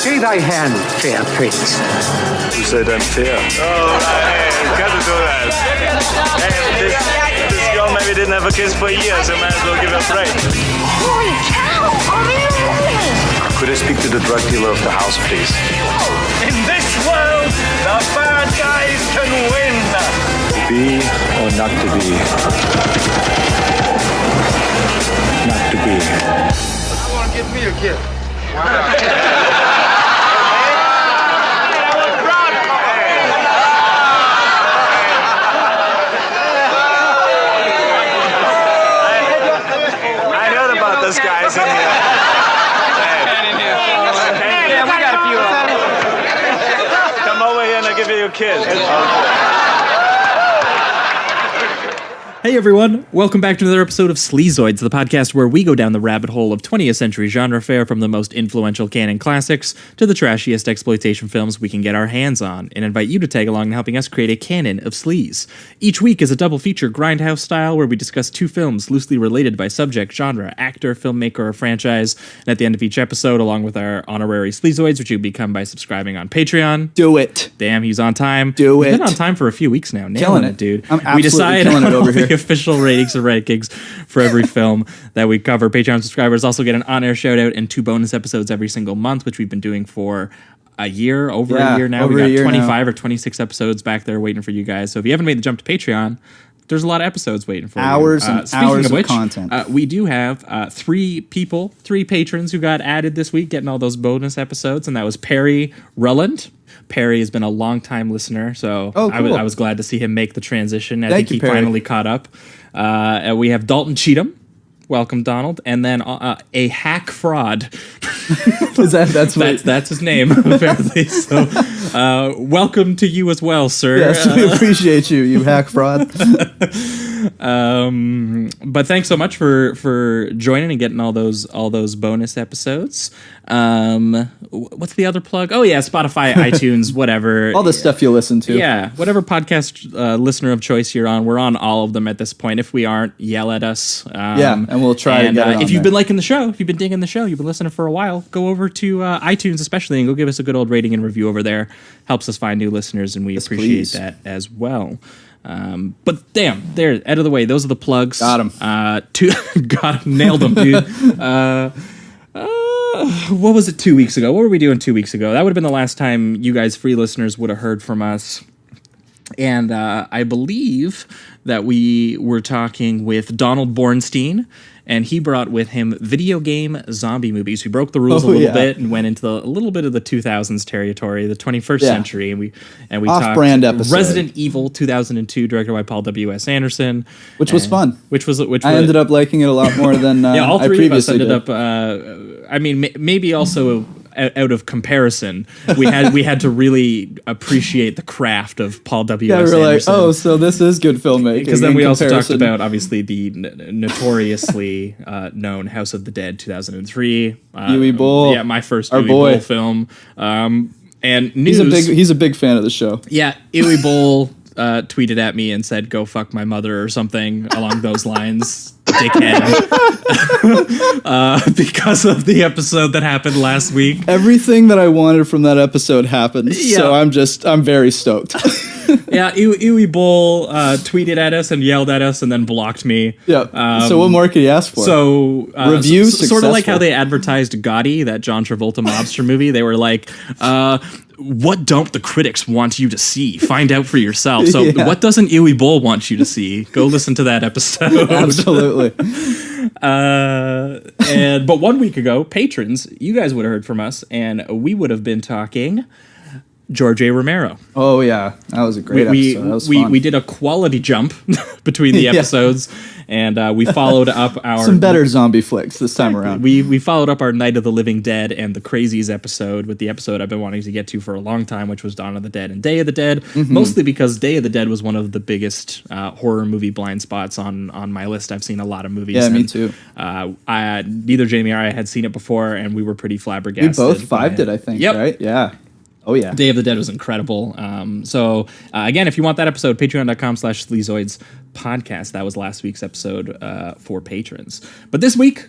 Stay thy hand, fair prince. You said I'm fair. Oh, hey, gotta do that. Hey, this girl maybe didn't have a kiss for years, so might as well give her a break. Holy cow! Could I speak to the drug dealer of the house, please? In this world, the bad guys can win. To be or not to be? Not to be. I want to get me a gift. I heard about those guys in here. Yeah, we got a few. Come over here and I'll give you a kiss. Hey everyone, welcome back to another episode of Sleazoids, the podcast where we go down the rabbit hole of 20th century genre fare from the most influential canon classics to the trashiest exploitation films we can get our hands on, and invite you to tag along in helping us create a canon of sleaze. Each week is a double feature grindhouse style where we discuss two films loosely related by subject, genre, actor, filmmaker, or franchise, and at the end of each episode, along with our honorary Sleazoids, which you become by subscribing on Patreon. Do it. Damn, he's on time. Do We've it. been on time for a few weeks now. Nailing Killing it, dude. I'm absolutely we decide killing it over the here. official ratings and rankings for every film that we cover. Patreon subscribers also get an on-air shout-out and 2 bonus episodes every single month, which we've been doing for a year, over a year now. We got 25 or 26 episodes back there waiting for you guys. So if you haven't made the jump to Patreon, there's a lot of episodes waiting for Hours you. and hours of content. We do have 3 patrons who got added this week, getting all those bonus episodes, and that was Perry Rulland. Perry has been a long-time listener, so cool. I was glad to see him make the transition. I Thank think you, he Perry. finally caught up. We have Dalton Cheatham. Welcome, Donald. And then a hack fraud. That's his name, apparently. So welcome to you as well, sir. Yes, we appreciate you hack fraud. But thanks so much for joining and getting all those bonus episodes. What's the other plug? Oh yeah, Spotify, iTunes, whatever. All the stuff you listen to. Yeah, whatever podcast listener of choice you're on, we're on all of them at this point. If we aren't, yell at us. And we'll try to get it on if you've there. been liking the show, if you've been digging the show, you've been listening for a while, go over to iTunes especially and go give us a good old rating and review over there. Helps us find new listeners, and we appreciate please. that as well. But damn, there, out of the way. Those are the plugs. Got 'em. Got 'em. Nailed them, dude. What was it 2 weeks ago? What were we doing 2 weeks ago? That would have been the last time you guys, free listeners, would have heard from us. And I believe that we were talking with Donald Bornstein, and he brought with him video game zombie movies. We broke the rules a little bit and went into a little bit of the 2000s territory, the 21st century, and we Off-brand talked episode. Resident Evil 2002, directed by Paul W.S. Anderson, Which was fun. Which I ended up liking it a lot more than all I three of us previously ended did. up. I mean, maybe also out of comparison, we had to really appreciate the craft of Paul W.S. Yeah, we were like, Anderson. oh, so this is good filmmaking. Because then in we also talked comparison. about, obviously, the notoriously known House of the Dead 2003. Yui Bull. Yeah, my first Our Yui boy. Bull film. And news. He's a big fan of the show. Yeah, Yui Bull tweeted at me and said, "Go fuck my mother" or something along those lines. Dickhead. Because of the episode that happened last week. Everything that I wanted from that episode happened. Yeah. So I'm very stoked. Yeah, Iwi Bull tweeted at us and yelled at us and then blocked me. Yeah. So what more could you ask for? So Review sort of like successful. how they advertised Gotti, that John Travolta mobster movie. They were like, what don't the critics want you to see? Find out for yourself. So Yeah. what doesn't Iwi Bull want you to see? Go listen to that episode. Absolutely. But 1 week ago, patrons, you guys would have heard from us, and we would have been talking George A. Romero. Oh yeah, that was a great episode. That was fun. We did a quality jump between the Yeah. episodes, and we followed up our some better zombie flicks this time around. We followed up our Night of the Living Dead and the Crazies episode with the episode I've been wanting to get to for a long time, which was Dawn of the Dead and Day of the Dead. Mm-hmm. Mostly because Day of the Dead was one of the biggest horror movie blind spots on my list. I've seen a lot of movies. Yeah, me and, too. Neither Jamie or I had seen it before, and we were pretty flabbergasted. We both by vibed it, I think. Yep. Right? Yeah. Oh yeah. Day of the Dead was incredible. Again, if you want that episode, patreon.com/Sleazoids podcast. That was last week's episode for patrons. But this week,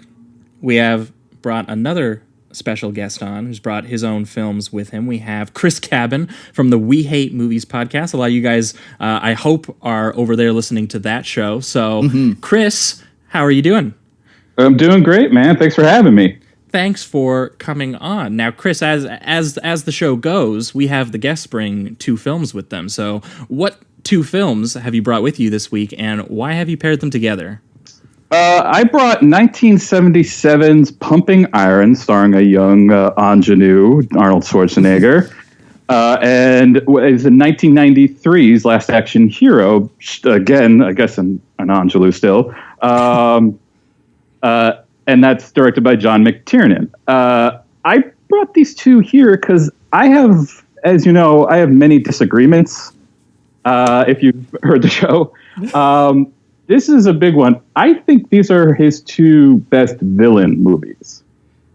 we have brought another special guest on who's brought his own films with him. We have Chris Cabin from the We Hate Movies podcast. A lot of you guys, I hope, are over there listening to that show. So, Chris, how are you doing? I'm doing great, man. Thanks for having me. Thanks for coming on. Now, Chris, as the show goes, we have the guests bring 2 films with them. So, what 2 films have you brought with you this week, and why have you paired them together? I brought 1977's Pumping Iron, starring a young ingenue, Arnold Schwarzenegger, and is the 1993's Last Action Hero, again, I guess an ingenue still, and that's directed by John McTiernan. I brought these 2 here because I have, as you know, I have many disagreements, if you've heard the show. This is a big one. I think these are his 2 best villain movies.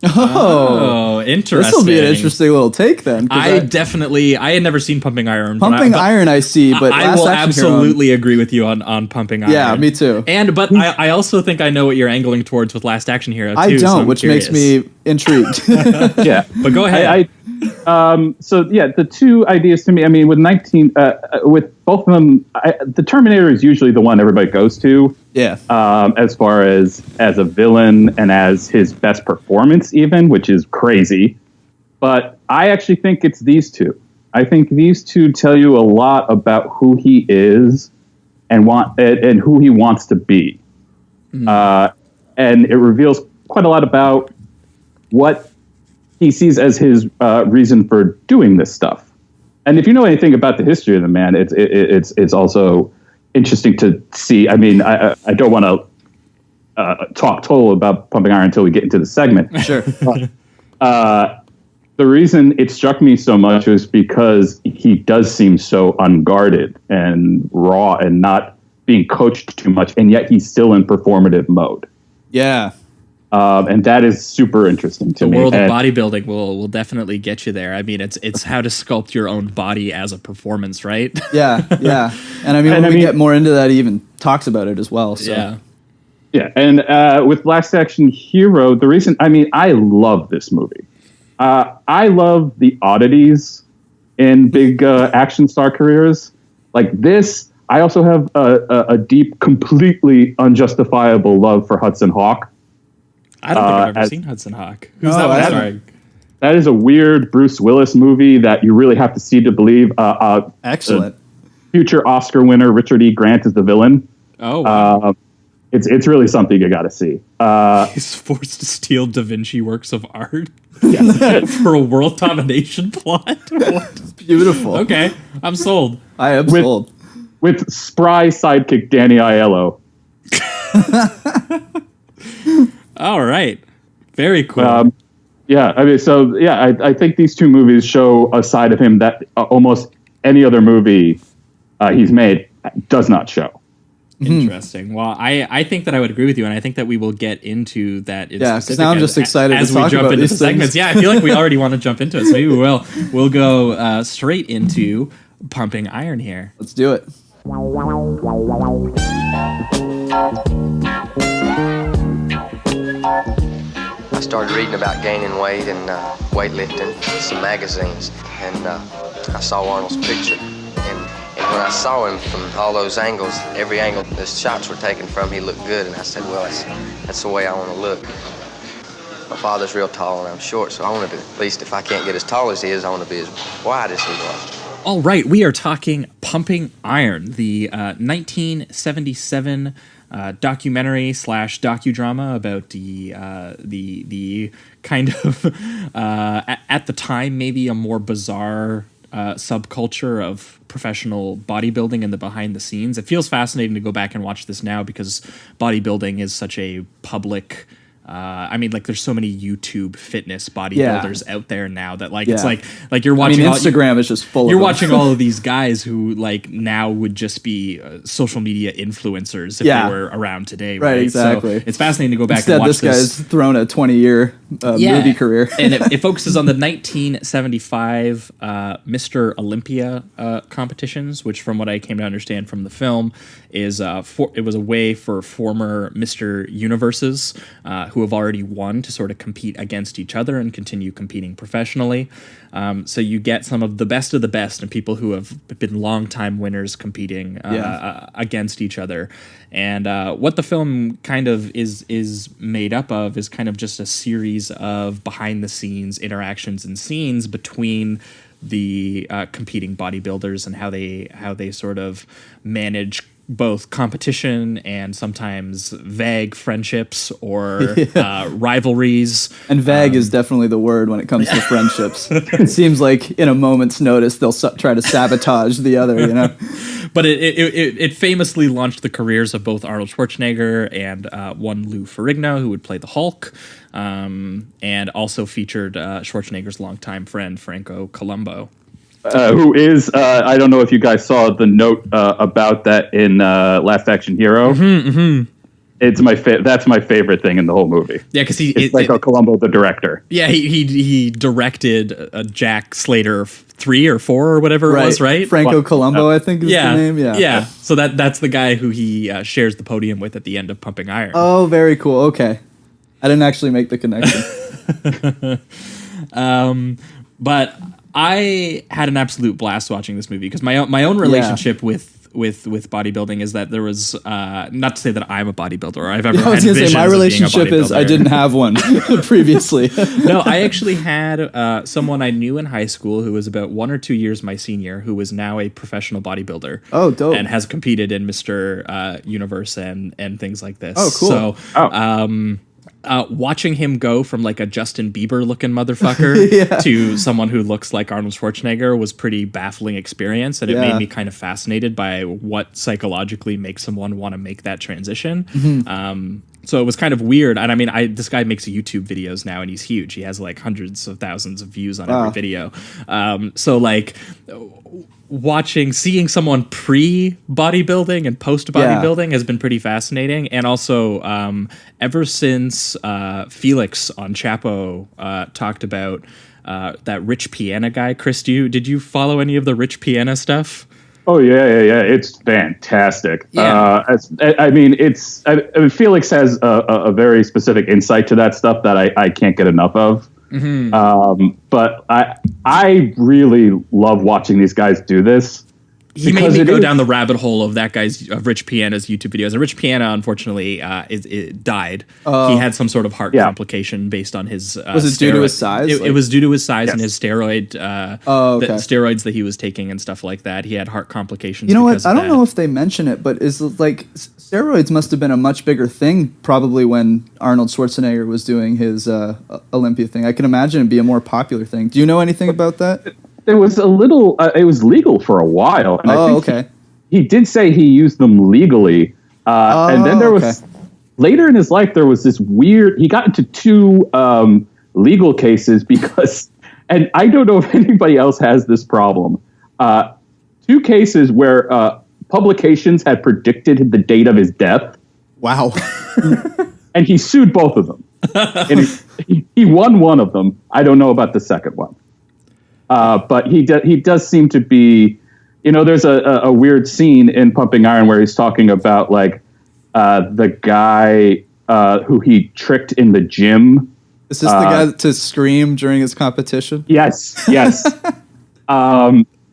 Oh, interesting. This will be an interesting little take then. I had never seen Pumping Iron. Pumping Iron I see, but I will absolutely agree with you on Pumping Iron. Yeah, me too. But I also think I know what you're angling towards with Last Action Hero too. I don't, so which curious. makes me intrigued. Yeah, but go ahead. So the 2 ideas to me. I mean, with with both of them, the Terminator is usually the one everybody goes to. Yeah. As far as a villain and as his best performance, even, which is crazy. But I actually think it's these 2. I think these 2 tell you a lot about who he is and who he wants to be. And it reveals quite a lot about what he sees as his reason for doing this stuff. And if you know anything about the history of the man, it's also interesting to see. I mean, I don't want to talk total about Pumping Iron until we get into the segment. Sure. The reason it struck me so much was because he does seem so unguarded and raw and not being coached too much, and yet he's still in performative mode. Yeah. And that is super interesting to me. The world of bodybuilding will definitely get you there. I mean, it's how to sculpt your own body as a performance, right? Yeah. And I mean, when we get more into that, he even talks about it as well. So. Yeah. And with Last Action Hero, the reason, I love this movie. I love the oddities in big action star careers. Like this, I also have a deep, completely unjustifiable love for Hudson Hawk. I don't think I've ever seen Hudson Hawk. Who's that one starring? That is a weird Bruce Willis movie that you really have to see to believe. Excellent. Future Oscar winner Richard E. Grant is the villain. Oh, wow. It's really something you got to see. He's forced to steal Da Vinci works of art for a world domination plot. What? Beautiful. Okay, I'm sold. I am sold. With spry sidekick Danny Aiello. All right. Very cool. I think these 2 movies show a side of him that almost any other movie he's made does not show. Interesting. Well, I think that I would agree with you, and I think that we will get into that. Because now I'm just excited as to we talk jump about into these the segments. things. Yeah, I feel like we already want to jump into it, so maybe we will. We'll go straight into Pumping Iron here. Let's do it. I started reading about gaining weight and weightlifting in some magazines, and I saw Arnold's picture. And when I saw him from all those angles, every angle the shots were taken from, he looked good. And I said, well, that's the way I want to look. My father's real tall and I'm short, so I want to be, at least if I can't get as tall as he is, I want to be as wide as he was. All right, we are talking Pumping Iron, the 1977 documentary / docudrama about the kind of at the time maybe a more bizarre subculture of professional bodybuilding and the behind the scenes. It feels fascinating to go back and watch this now because bodybuilding is such a public. There's so many YouTube fitness bodybuilders out there now that it's like you're watching. Instagram is just full. You're of watching all of these guys who now would just be social media influencers if they were around today. Right, exactly. So it's fascinating to go back Instead, and watch this guy's thrown a 20-year movie career. And it focuses on the 1975 Mr. Olympia competitions, which, from what I came to understand from the film, is it was a way for former Mr. Universes who have already won to sort of compete against each other and continue competing professionally. So you get some of the best and people who have been longtime winners competing against each other. And what the film kind of is made up of is kind of just a series of behind the scenes interactions and scenes between the competing bodybuilders and how they sort of manage both competition and sometimes vague friendships or rivalries. And vague is definitely the word when it comes to friendships. It seems like in a moment's notice they'll try to sabotage the other, you know. But it famously launched the careers of both Arnold Schwarzenegger and one Lou Ferrigno, who would play the Hulk, and also featured Schwarzenegger's longtime friend Franco Columbo. Who is, I don't know if you guys saw the note about that in Last Action Hero. It's that's my favorite thing in the whole movie. Yeah, because Columbo, the director. Yeah, he directed Jack Slater 3 or 4 or whatever it was, right? Franco Columbo, I think is the name. Yeah. So that's the guy who he shares the podium with at the end of Pumping Iron. Oh, very cool. Okay, I didn't actually make the connection. But I had an absolute blast watching this movie because my own relationship with bodybuilding is that there was not to say that I'm a bodybuilder or I've ever. I was had gonna say my relationship is I didn't have one previously. No, I actually had someone I knew in high school who was about 1 or 2 years my senior, who is now a professional bodybuilder. Oh, dope! And has competed in Mr. Universe and things like this. Oh, cool. So, watching him go from like a Justin Bieber looking motherfucker to someone who looks like Arnold Schwarzenegger was pretty baffling experience, and it made me kind of fascinated by what psychologically makes someone want to make that transition. So it was kind of weird. And I mean, this guy makes YouTube videos now, and he's huge. He has like hundreds of thousands of views on every video. So like seeing someone pre-bodybuilding and post-bodybuilding has been pretty fascinating. And also, ever since Felix on Chapo talked about that Rich Piana guy, Chris, did you follow any of the Rich Piana stuff? Oh yeah, it's fantastic. Yeah. I mean, Felix has a very specific insight to that stuff that I can't get enough of. But I really love watching these guys do this. He made me go down the rabbit hole of Rich Piana's YouTube videos. And Rich Piana, unfortunately, died. He had some sort of heart complication based on his. Was it due to his size? It was due to his size and his steroids that he was taking and stuff like that. He had heart complications. You know what? I don't know if they mention it, but is like steroids must have been a much bigger thing probably when Arnold Schwarzenegger was doing his Olympia thing. I can imagine it'd be a more popular thing. Do you know anything about that? There was a little. It was legal for a while. And I think he did say he used them legally. And then there was later in his life there was this weird. He got into 2 legal cases because, and I don't know if anybody else has this problem. 2 cases where publications had predicted the date of his death. Wow. And he sued both of them. And he won one of them. I don't know about the second one. But he does seem to be, there's a weird scene in Pumping Iron where he's talking about like the guy who he tricked in the gym. Is this the guy to scream during his competition? Yes.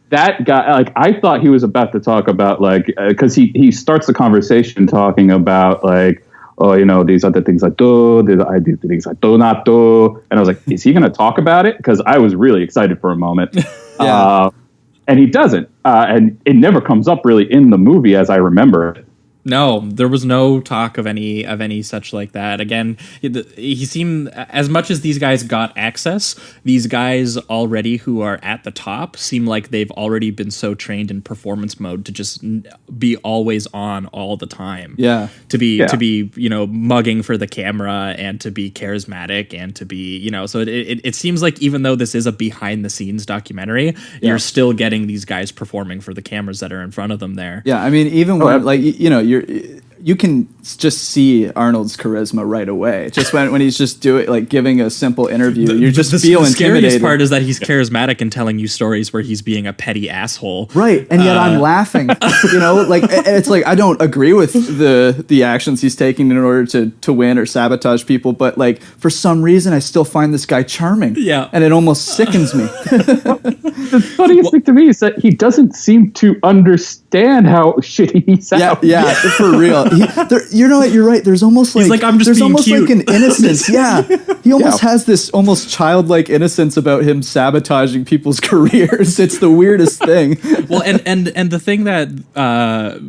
That guy, like, I thought he was about to talk about like, because he starts the conversation talking about like, oh, these are the things I do. I do the things I do not do. And I was like, is he going to talk about it? Because I was really excited for a moment. And he doesn't. And it never comes up really in the movie as I remember it. No, there was no talk of any such like that. Again, he seemed, as much as these guys got access, these guys already who are at the top seem like they've already been so trained in performance mode to just be always on all the time. Yeah. To be mugging for the camera and to be charismatic and to be, so it seems like even though this is a behind the scenes documentary, you're still getting these guys performing for the cameras that are in front of them there. Yeah, I mean, even when you can just see Arnold's charisma right away. Just when he's just giving a simple interview, you just feel the intimidated. scariest part is that he's charismatic and telling you stories where he's being a petty asshole. Right, and yet I'm laughing. It's like I don't agree with the actions he's taking in order to win or sabotage people, but like for some reason I still find this guy charming. Yeah, and it almost sickens me. The funniest thing to me is that he doesn't seem to understand how shitty he sounds. Yeah, for real. You know what? You're right. There's almost like, he's like, I'm just there's being almost cute. like an innocence. Yeah, he almost has this almost childlike innocence about him sabotaging people's careers. It's the weirdest thing. Well, and the thing that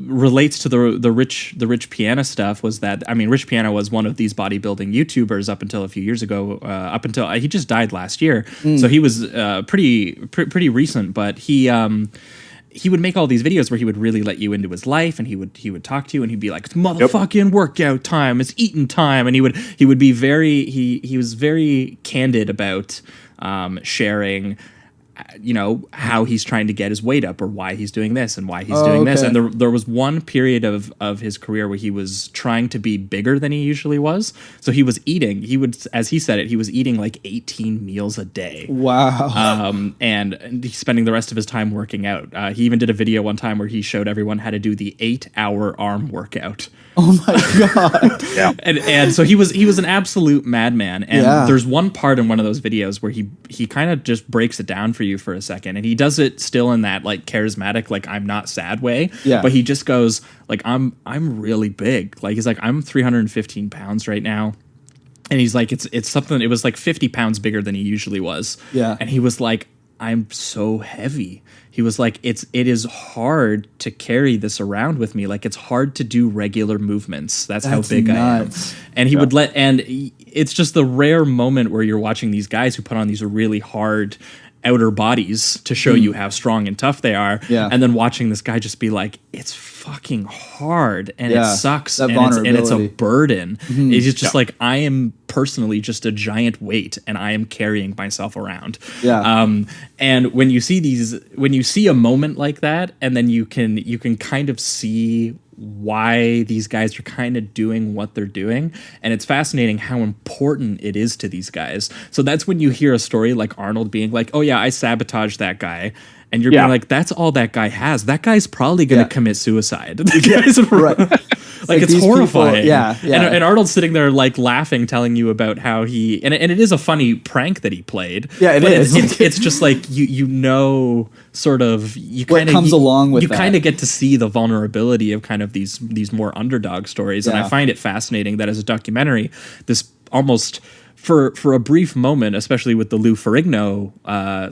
relates to the Rich Piana stuff was that, I mean, Rich Piana was one of these bodybuilding YouTubers up until a few years ago. Up until he just died last year, so he was pretty recent. But he would make all these videos where he would really let you into his life, and he would talk to you, and he'd be like, "It's motherfucking workout time, it's eating time," and he would be he was very candid about sharing, you know, how he's trying to get his weight up or why he's doing this and why he's doing this. And there was one period of his career where he was trying to be bigger than he usually was. So he was eating, as he said it, he was eating like 18 meals a day. Wow. And he's spending the rest of his time working out. He even did a video one time where he showed everyone how to do the 8-hour arm workout. Oh my God. Yeah. And so he was an absolute madman. And there's one part in one of those videos where he kind of just breaks it down for you for a second. And he does it still in that like charismatic, like I'm not sad way. Yeah. But he just goes like, I'm really big. Like he's like, I'm 315 pounds right now. And he's like, it's something, it was like 50 pounds bigger than he usually was. Yeah. And he was like, I'm so heavy. He was like, it is hard to carry this around with me. Like it's hard to do regular movements. That's how big nuts. I am. And he would and it's just the rare moment where you're watching these guys who put on these really hard outer bodies to show you how strong and tough they are. Yeah. And then watching this guy just be like, it's fucking hard and it sucks that and it's a vulnerability. burden. It's just like, I am personally just a giant weight and I am carrying myself around. Yeah. And when you see a moment like that, and then you can kind of see why these guys are kind of doing what they're doing, and it's fascinating how important it is to these guys. So that's when you hear a story like Arnold being like, oh yeah, I sabotaged that guy, and you're being like, that's all that guy has. That guy's probably gonna commit suicide. Right. Like it's horrifying. People, And Arnold's sitting there like laughing, telling you about how he and it is a funny prank that he played. Yeah, it is. It's just like you know, sort of what comes along with you that. kind of get to see the vulnerability of kind of these more underdog stories, and I find it fascinating that as a documentary, this almost for a brief moment, especially with the Lou Ferrigno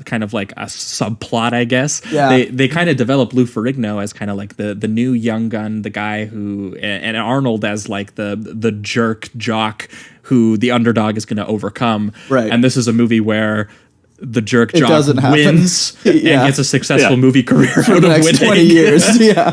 kind of like a subplot, I guess. Yeah. They kind of develop Lou Ferrigno as kind of like the new young gun, the guy who, and Arnold as like the jerk jock who the underdog is going to overcome. Right. And this is a movie where the jerk jock doesn't happen. wins and gets a successful movie career for out the of next winning. 20 years. Yeah.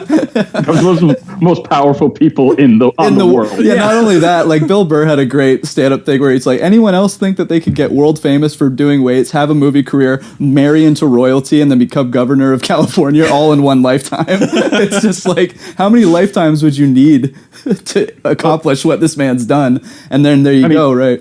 Most powerful people in the world. Yeah, not only that, like Bill Burr had a great stand-up thing where he's like, anyone else think that they could get world famous for doing weights, have a movie career, marry into royalty, and then become governor of California all in one lifetime? It's just like, how many lifetimes would you need to accomplish what this man's done? And then there you go, right?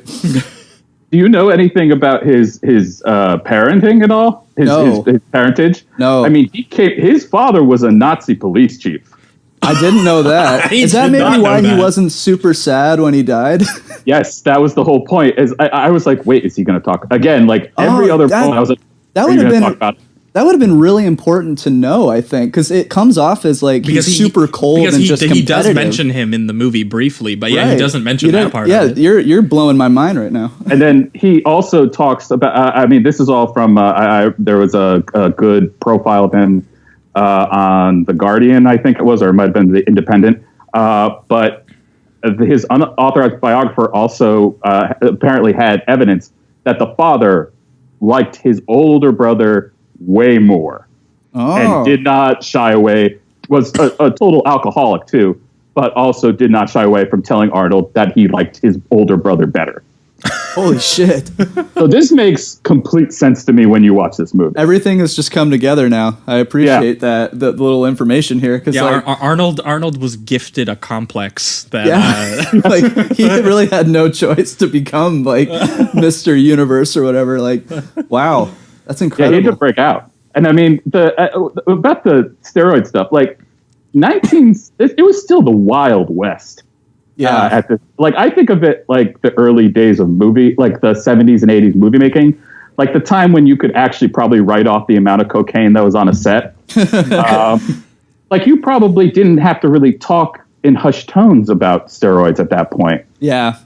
Do you know anything about his parenting at all? His parentage? No. I mean, his father was a Nazi police chief. I didn't know that. Is that maybe why he wasn't super sad when he died? Yes, that was the whole point. I was like, wait, is he going to talk again? Like every other phone, I was like, that would have been. That would have been really important to know, I think, because it comes off as like he's super cold and just competitive. He does mention him in the movie briefly, but he doesn't mention that part. Yeah, of it. You're blowing my mind right now. And then he also talks about. I mean, this is all from. There was a good profile of him on The Guardian, I think it was, or it might have been The Independent. But his unauthorized biographer also apparently had evidence that the father liked his older brother way more and did not shy away, was a total alcoholic too, but also did not shy away from telling Arnold that he liked his older brother better. Holy shit. So this makes complete sense to me when you watch this movie. Everything has just come together now. I appreciate that the little information here. Cause Arnold was gifted a complex that like he really had no choice to become like Mr. Universe or whatever. Like, wow, that's incredible. Yeah, he had to break out. And I mean, about the steroid stuff, like it was still the Wild West. Yeah. I think of it like the early days of movie, like the 70s and 80s movie making, like the time when you could actually probably write off the amount of cocaine that was on a set. Like you probably didn't have to really talk in hushed tones about steroids at that point. Yeah.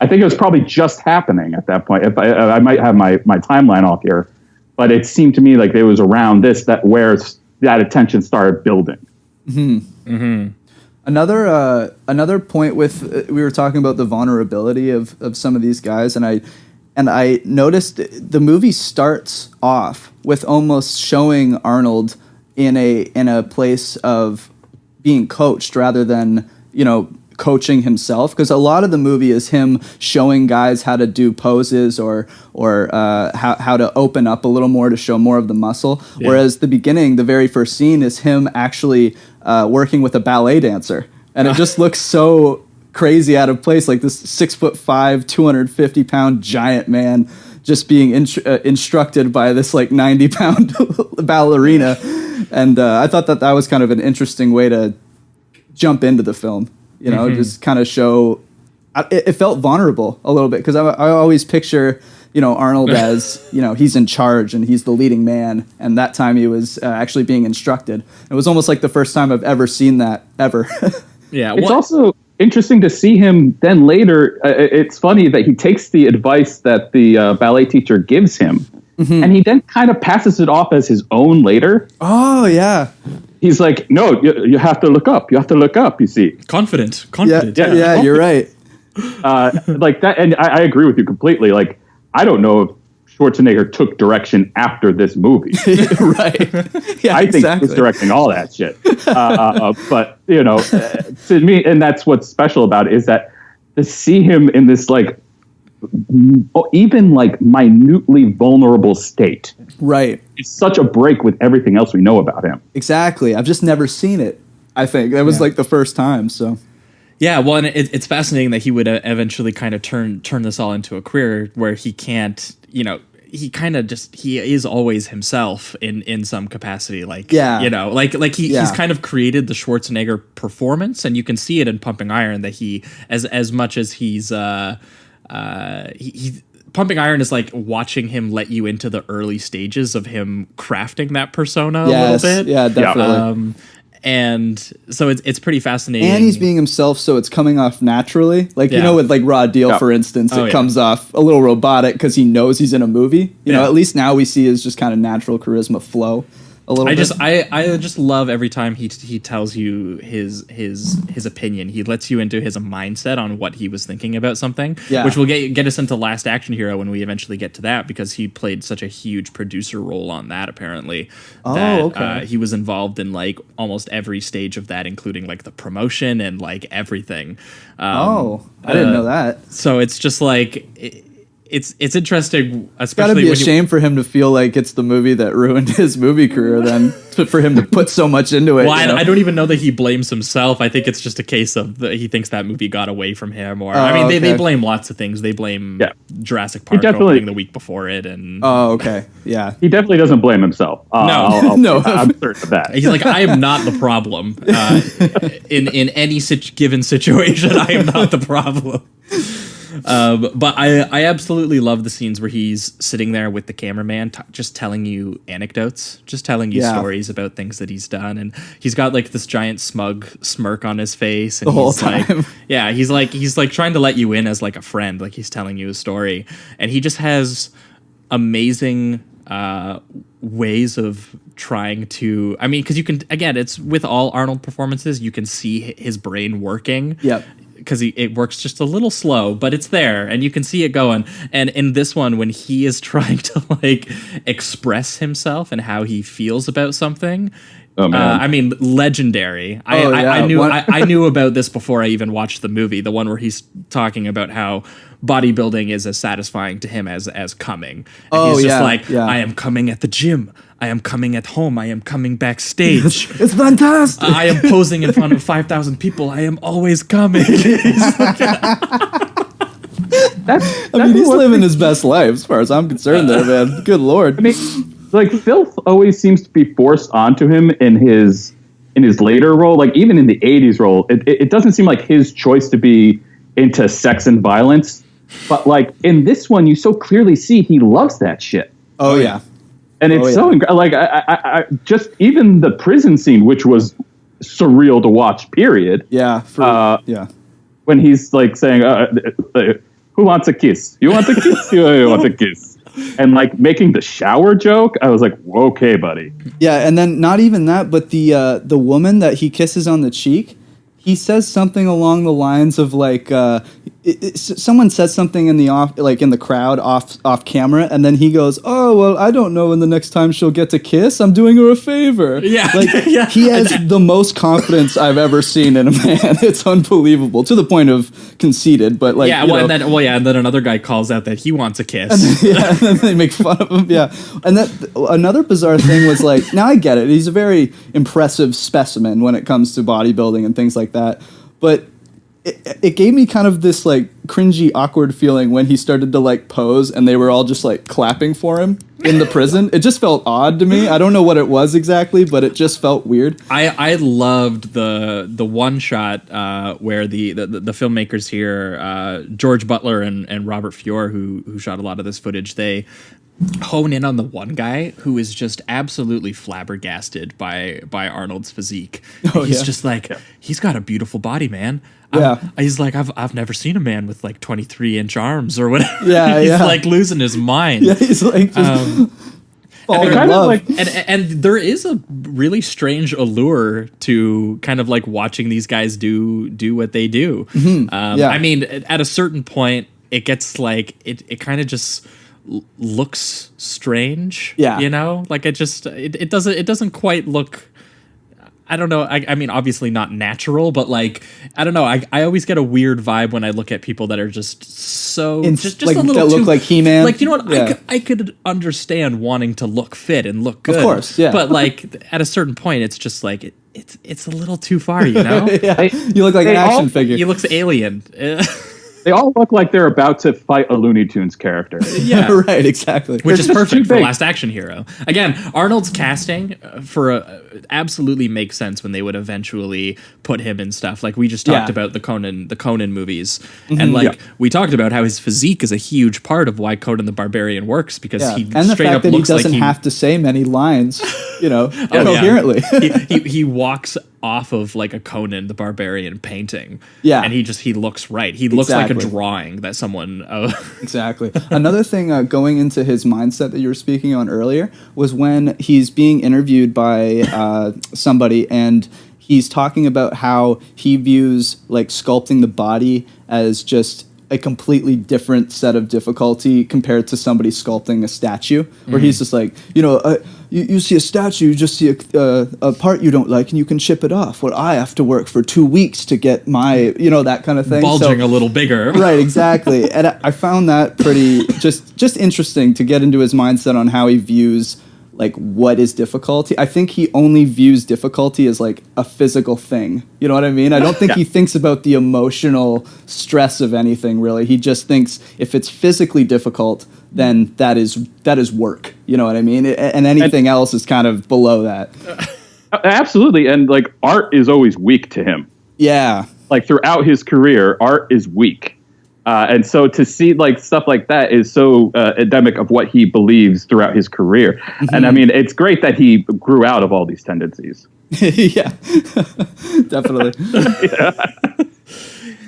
I think it was probably just happening at that point. If I might have my timeline off here, but it seemed to me like it was around where that attention started building. Mm-hmm. Mm-hmm. Another point with we were talking about the vulnerability of some of these guys, and I noticed the movie starts off with almost showing Arnold in a place of being coached rather than coaching himself, because a lot of the movie is him showing guys how to do poses or how to open up a little more to show more of the muscle. Yeah. Whereas the very first scene is him actually working with a ballet dancer, and it just looks so crazy out of place, like this 6'5", 250-pound giant man just being instructed by this like 90-pound ballerina, and I thought that was kind of an interesting way to jump into the film. Just kind of show. It felt vulnerable a little bit, because I always picture Arnold as he's in charge and he's the leading man, and that time he was actually being instructed. It was almost like the first time I've ever seen that ever. Yeah, it's also interesting to see him then later. It's funny that he takes the advice that the ballet teacher gives him, and he then kind of passes it off as his own later. Oh yeah. He's like, no, you have to look up. You have to look up, you see. Confident. Yeah, you're right. Like that, and I agree with you completely. Like, I don't know if Schwarzenegger took direction after this movie. Right. Yeah, I think he was directing all that shit. But, to me, and that's what's special about it, is that to see him in this, like, even like minutely vulnerable state. Right. It's such a break with everything else we know about him. Exactly. I've just never seen it. I think that was like the first time. So. Yeah, well, and it's fascinating that he would eventually kind of turn this all into a career where he can't, he kind of he is always himself in some capacity. Like, he's kind of created the Schwarzenegger performance, and you can see it in Pumping Iron that he, as much as he's, Pumping Iron is like watching him let you into the early stages of him crafting that persona a little bit. Yeah, definitely. And so it's pretty fascinating. And he's being himself, so it's coming off naturally. Like, with like Raw Deal, for instance, it comes off a little robotic because he knows he's in a movie. You know, at least now we see his just kind of natural charisma flow a little bit. I just love every time he tells you his opinion. He lets you into his mindset on what he was thinking about something, which will get us into Last Action Hero when we eventually get to that, because he played such a huge producer role on that, apparently. He was involved in like almost every stage of that, including like the promotion and like everything. I didn't know that. So it's just like it's interesting, especially. It's gotta be a shame for him to feel like it's the movie that ruined his movie career. Then for him to put so much into it. Well, I don't even know that he blames himself. I think it's just a case of he thinks that movie got away from him, or they blame lots of things. They blame Jurassic Park opening the week before it, and he definitely doesn't blame himself. No, I'm certain of that. He's like, I am not the problem in any given situation. I am not the problem. But I absolutely love the scenes where he's sitting there with the cameraman just telling you anecdotes, just telling you stories about things that he's done, and he's got like this giant smug smirk on his face, and the whole time. He's like trying to let you in as like a friend, like he's telling you a story, and he just has amazing ways of trying to, because you can, again, it's with all Arnold performances, you can see his brain working. Yep. it works just a little slow, but it's there and you can see it going. And in this one, when he is trying to like express himself and how he feels about something, I mean, legendary. I knew about this before I even watched the movie. The one where he's talking about how bodybuilding is as satisfying to him as coming. And he's just like, I am coming at the gym. I am coming at home. I am coming backstage. It's fantastic. I am posing in front of 5,000 people. I am always coming. I mean, he's living his best life as far as I'm concerned there, man. Good Lord. I mean, like, filth always seems to be forced onto him in his later role. Like, even in the 80s role, it doesn't seem like his choice to be into sex and violence. But, like, in this one, you so clearly see he loves that shit. Oh, yeah. And it's like, I just, even the prison scene, which was surreal to watch, period. Yeah. When he's, like, saying, who wants a kiss? You want a kiss? You want a kiss? And, like, making the shower joke, I was like, okay, buddy. Yeah, and then not even that, but the woman that he kisses on the cheek, he says something along the lines of, like, someone says something in the crowd off camera, and then he goes, "Oh well, I don't know when the next time she'll get to kiss. I'm doing her a favor." Yeah, like he has the most confidence I've ever seen in a man. It's unbelievable to the point of conceited. But like, and then another guy calls out that he wants a kiss. And then they make fun of him. Yeah, and that another bizarre thing was like, now I get it. He's a very impressive specimen when it comes to bodybuilding and things like that, but it gave me kind of this like cringy, awkward feeling when he started to like pose and they were all just like clapping for him in the prison. It just felt odd to me. I don't know what it was exactly, but it just felt weird. I loved the one shot where the filmmakers here, George Butler and Robert Fior, who shot a lot of this footage, they hone in on the one guy who is just absolutely flabbergasted by Arnold's physique. He's just like, he's got a beautiful body, man. He's like, I've never seen a man with like 23-inch arms or whatever. He's like losing his mind. Yeah, he's like just falling in love. And there is a really strange allure to kind of like watching these guys do what they do. Mm-hmm. I mean, at a certain point, it gets like it kind of just looks strange. Yeah, you know, like it doesn't quite look. I don't know. I mean, obviously not natural, but like, I don't know. I always get a weird vibe when I look at people that are just so just like, a little that too, look like He-Man. Like, you know what? Yeah. I could understand wanting to look fit and look good. Of course, yeah. But like at a certain point, it's just like it's a little too far, you know? You look like an action figure. He looks alien. They all look like they're about to fight a Looney Tunes character. Yeah, right, exactly. Which is perfect for Last Action Hero. Again, Arnold's casting absolutely makes sense when they would eventually put him in stuff. Like we just talked about the Conan movies, and like we talked about how his physique is a huge part of why Conan the Barbarian works, because he and the straight fact up that he looks doesn't like have to say many lines, you know, coherently. He walks off of like a Conan the Barbarian painting. Yeah. And he looks right. He looks like a drawing that someone... Exactly. Another thing going into his mindset that you were speaking on earlier was when he's being interviewed by somebody and he's talking about how he views like sculpting the body as just a completely different set of difficulty compared to somebody sculpting a statue, where he's just like, you know, you see a statue, you just see a part you don't like, and you can chip it off. Well, I have to work for 2 weeks to get my, you know, that kind of thing. Bulging a little bigger. Right, exactly. And I found that pretty just interesting to get into his mindset on how he views like what is difficulty. I think he only views difficulty as like a physical thing. You know what I mean? I don't think he thinks about the emotional stress of anything really. He just thinks if it's physically difficult, then that is work. You know what I mean? And anything else is kind of below that. Absolutely. And like art is always weak to him. Yeah. Like throughout his career, art is weak. And so to see like stuff like that is so endemic of what he believes throughout his career. Mm-hmm. And I mean, it's great that he grew out of all these tendencies. Yeah, definitely.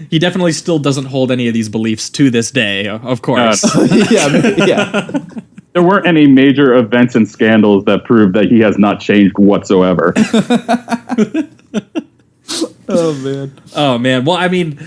He definitely still doesn't hold any of these beliefs to this day, of course. Yeah. There weren't any major events and scandals that prove that he has not changed whatsoever. Oh, man. Oh, man. Well, I mean...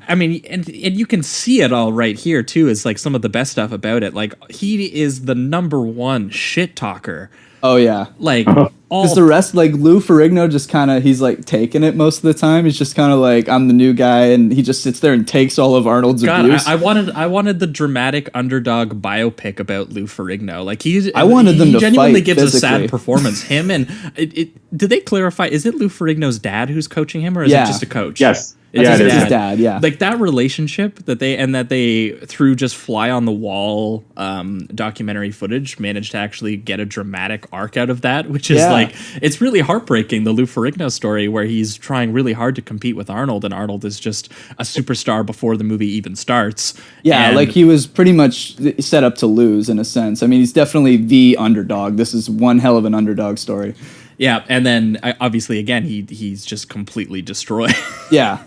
I mean, and you can see it all right here too. Is like some of the best stuff about it. Like he is the number one shit talker. Oh yeah, like because the rest, like Lou Ferrigno, just kind of he's like taking it most of the time. He's just kind of like, I'm the new guy, and he just sits there and takes all of Arnold's abuse. I wanted the dramatic underdog biopic about Lou Ferrigno. Like I wanted them to genuinely fight gives physically. a sad performance. Him and did they clarify? Is it Lou Ferrigno's dad who's coaching him, or is it just a coach? Yes. It's his dad, yeah. Like that relationship that they through just fly on the wall documentary footage managed to actually get a dramatic arc out of that, which is like, it's really heartbreaking. The Lou Ferrigno story where he's trying really hard to compete with Arnold, and Arnold is just a superstar before the movie even starts. Yeah, and like he was pretty much set up to lose in a sense. I mean, he's definitely the underdog. This is one hell of an underdog story. Yeah, and then obviously again he's just completely destroyed. Yeah.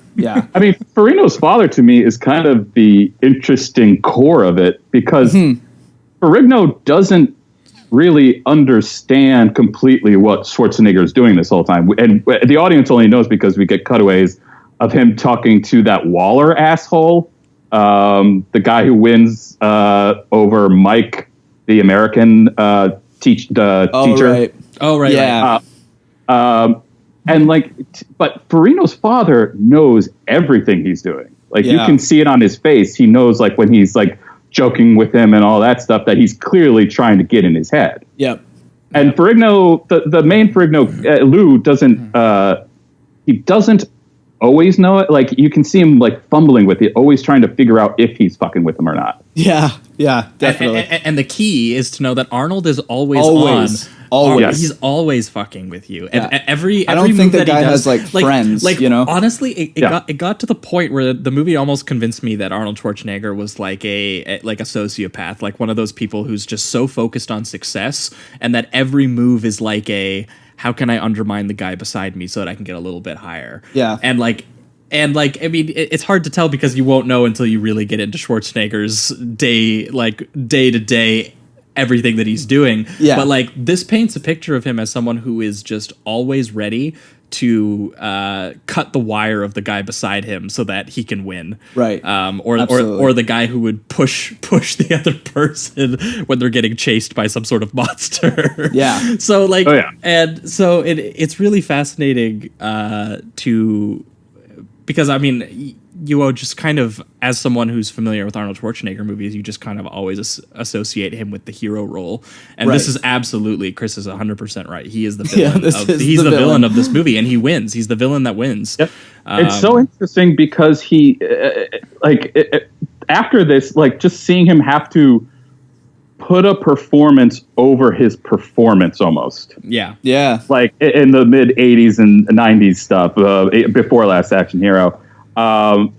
I mean, Ferrigno's father to me is kind of the interesting core of it, because Ferrigno doesn't really understand completely what Schwarzenegger is doing this whole time, and the audience only knows because we get cutaways of him talking to that Waller asshole, the guy who wins over Mike, the American teacher. Right. Oh, right. Yeah. And like, but Ferrigno's father knows everything he's doing. Like you can see it on his face. He knows, like when he's like joking with him and all that stuff, that he's clearly trying to get in his head. Yep. And Ferrigno, the main Ferrigno, Lou doesn't. He doesn't always know it. Like you can see him like fumbling with it, always trying to figure out if he's fucking with him or not. Yeah, definitely. And the key is to know that Arnold is always on. Always. He's always fucking with you. Yeah. And every I don't think move the guy does, has like friends, like you know? Honestly, it got to the point where the movie almost convinced me that Arnold Schwarzenegger was like a sociopath, like one of those people who's just so focused on success, and that every move is like how can I undermine the guy beside me so that I can get a little bit higher? Yeah. And I mean, it's hard to tell because you won't know until you really get into Schwarzenegger's day to day everything that he's doing. Yeah. But like this paints a picture of him as someone who is just always ready to cut the wire of the guy beside him so that he can win. Right. Or the guy who would push the other person when they're getting chased by some sort of monster. Yeah. So like, and so it's really fascinating because I mean, you just kind of, as someone who's familiar with Arnold Schwarzenegger movies, you just kind of always associate him with the hero role. And this is absolutely, Chris is 100% right. He is the villain. He's the villain of this movie, and he wins. He's the villain that wins. Yep. It's so interesting because he, after this, like just seeing him have to put a performance over his performance almost. Yeah. Yeah. Like in the mid 80s and 90s stuff, before Last Action Hero.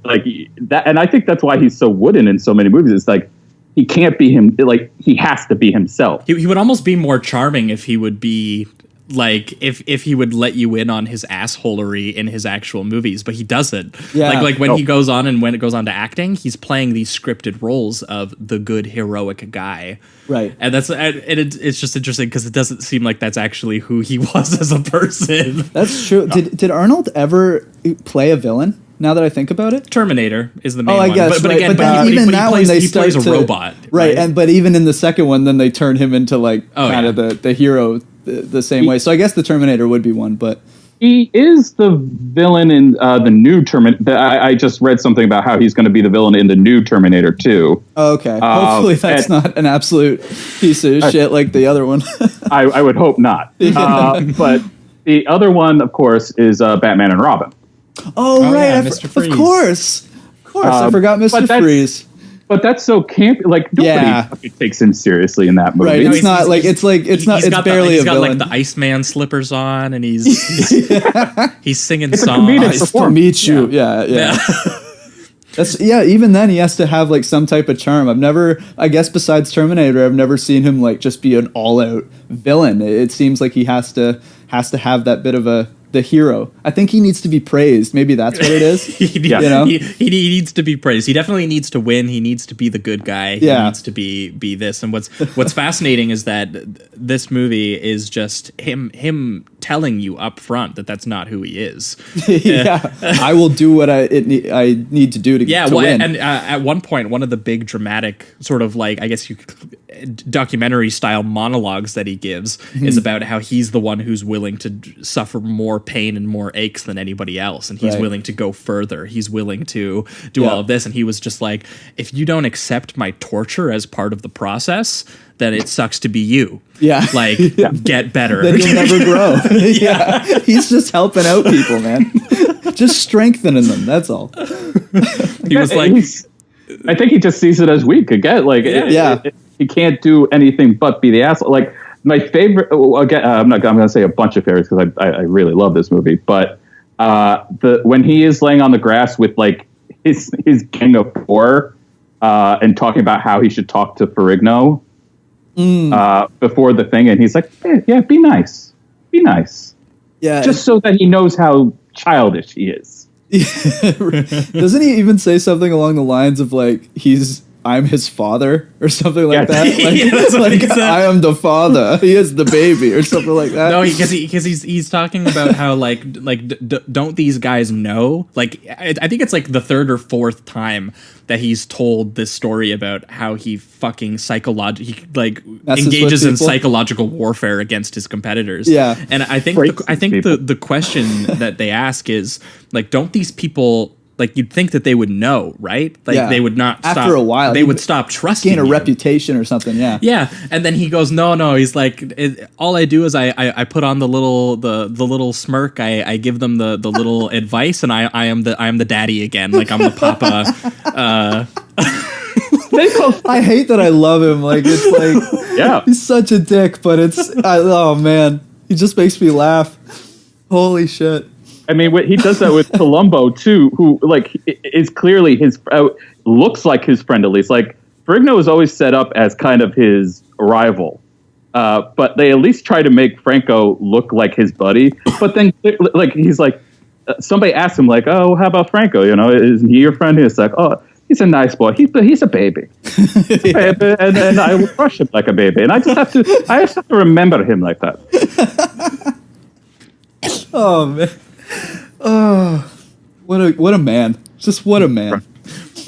Like that, and I think that's why he's so wooden in so many movies. It's like he can't be him. Like he has to be himself. He would almost be more charming if he would be like if he would let you in on his assholery in his actual movies, but he doesn't. Yeah. Like when he goes on and when it goes on to acting, he's playing these scripted roles of the good heroic guy. Right. And it's just interesting because it doesn't seem like that's actually who he was as a person. That's true. Did Arnold ever play a villain? Now that I think about it, Terminator is the main one. I guess, but right. again, but even that one they plays a robot, right? And but even in the second one, then they turn him into like kind of the hero the same way. So I guess the Terminator would be one, but he is the villain in the new Terminator. I just read something about how he's going to be the villain in the new Terminator 2. Oh, okay. Hopefully that's not an absolute piece of shit like the other one. I would hope not. But the other one, of course, is Batman and Robin. Oh, right. Yeah, Mr. Freeze. Of course. I forgot Mr. Freeze. But that's so campy. Like nobody fucking takes him seriously in that movie. Right. It's not like it's barely a villain. He's got like the Iceman slippers on, and he's singing it's songs. Nice to meet you. Yeah. That's even then he has to have like some type of charm. I guess besides Terminator, I've never seen him like just be an all-out villain. It seems like he has to have that bit of the hero. I think he needs to be praised. Maybe that's what it is. He needs to be praised. He definitely needs to win. He needs to be the good guy. He needs to be this. And what's fascinating is that this movie is just him telling you up front that that's not who he is. Yeah, I will do what I need to do to win. And at one point, one of the big dramatic sort of like, I guess documentary style monologues that he gives is about how he's the one who's willing to suffer more pain and more aches than anybody else, and he's willing to go further. He's willing to do all of this, and he was just like, if you don't accept my torture as part of the process, then it sucks to be you. Yeah. Like, get better. Then you'll never grow. Yeah. He's just helping out people, man. Just strengthening them. That's all. He was like, I think he just sees it as weak again. Like, he can't do anything but be the asshole. Like, my favorite, again, I'm going to say a bunch of favorites because I really love this movie, but when he is laying on the grass with like his gang of four and talking about how he should talk to Ferrigno before the thing, and he's like, yeah, be nice, just so that he knows how childish he is. Doesn't he even say something along the lines of like, I'm his father or something like that? Like, I am the father. He is the baby or something like that. No, because he's talking about how don't these guys know? Like, I think it's like the third or fourth time that he's told this story about how he fucking engages in psychological warfare against his competitors. Yeah, and I think the question that they ask is like, don't these people, like, you'd think that they would know, right? Like, they would not stop. After a while, they would stop trusting gain a reputation or something, Yeah, and then he goes, no. He's like, all I do is I put on the little smirk. I give them the little advice, and I am the daddy again. Like, I'm the papa. I hate that I love him. Like, it's like, he's such a dick, but oh man, he just makes me laugh. Holy shit. I mean, he does that with Columbo too, who like is clearly looks like his friend at least. Like, Ferrigno is always set up as kind of his rival, but they at least try to make Franco look like his buddy. But then, like, he's like, somebody asked him like, "Oh, how about Franco? You know, isn't he your friend?" He's like, "Oh, he's a nice boy. He's a baby, and I will crush him like a baby. And I just have to remember him like that." Oh man. Oh, what a man! Just what a man!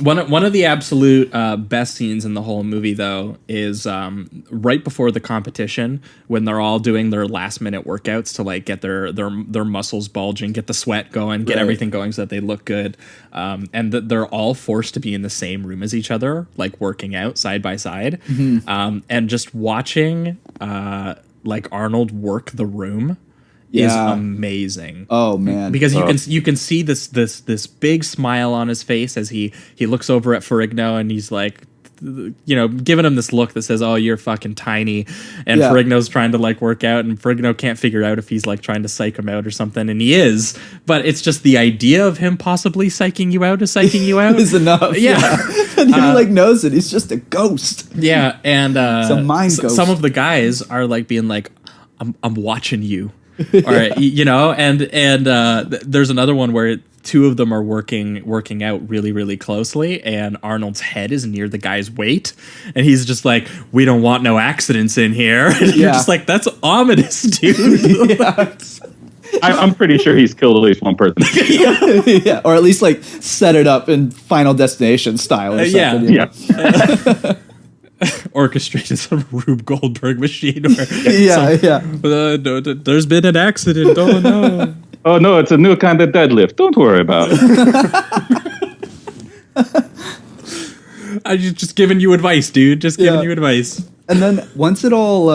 One of the absolute best scenes in the whole movie, though, is right before the competition when they're all doing their last minute workouts to like get their muscles bulging, get the sweat going, get everything going so that they look good, and they're all forced to be in the same room as each other, like working out side by side, and just watching like Arnold work the room is amazing. Oh man. Because you can see this big smile on his face as he looks over at Ferrigno, and he's like, you know, giving him this look that says, "Oh, you're fucking tiny." And Ferrigno's trying to like work out, and Ferrigno can't figure out if he's like trying to psych him out or something, and he is. But it's just the idea of him possibly psyching you out is enough. Yeah. And he like knows it. He's just a ghost. Yeah, and it's a mind ghost. Some of the guys are like being like, I'm watching you. All right, you know, and there's another one where two of them are working out really, really closely, and Arnold's head is near the guy's weight, and he's just like, "We don't want no accidents in here." And you're just like, that's ominous, dude. I'm pretty sure he's killed at least one person. Yeah, or at least like set it up in Final Destination style or something. Yeah. Orchestrated some Rube Goldberg machine. Where there's been an accident. Oh no! Oh no! It's a new kind of deadlift. Don't worry about it. I'm just giving you advice, dude. Just giving you advice. And then once it all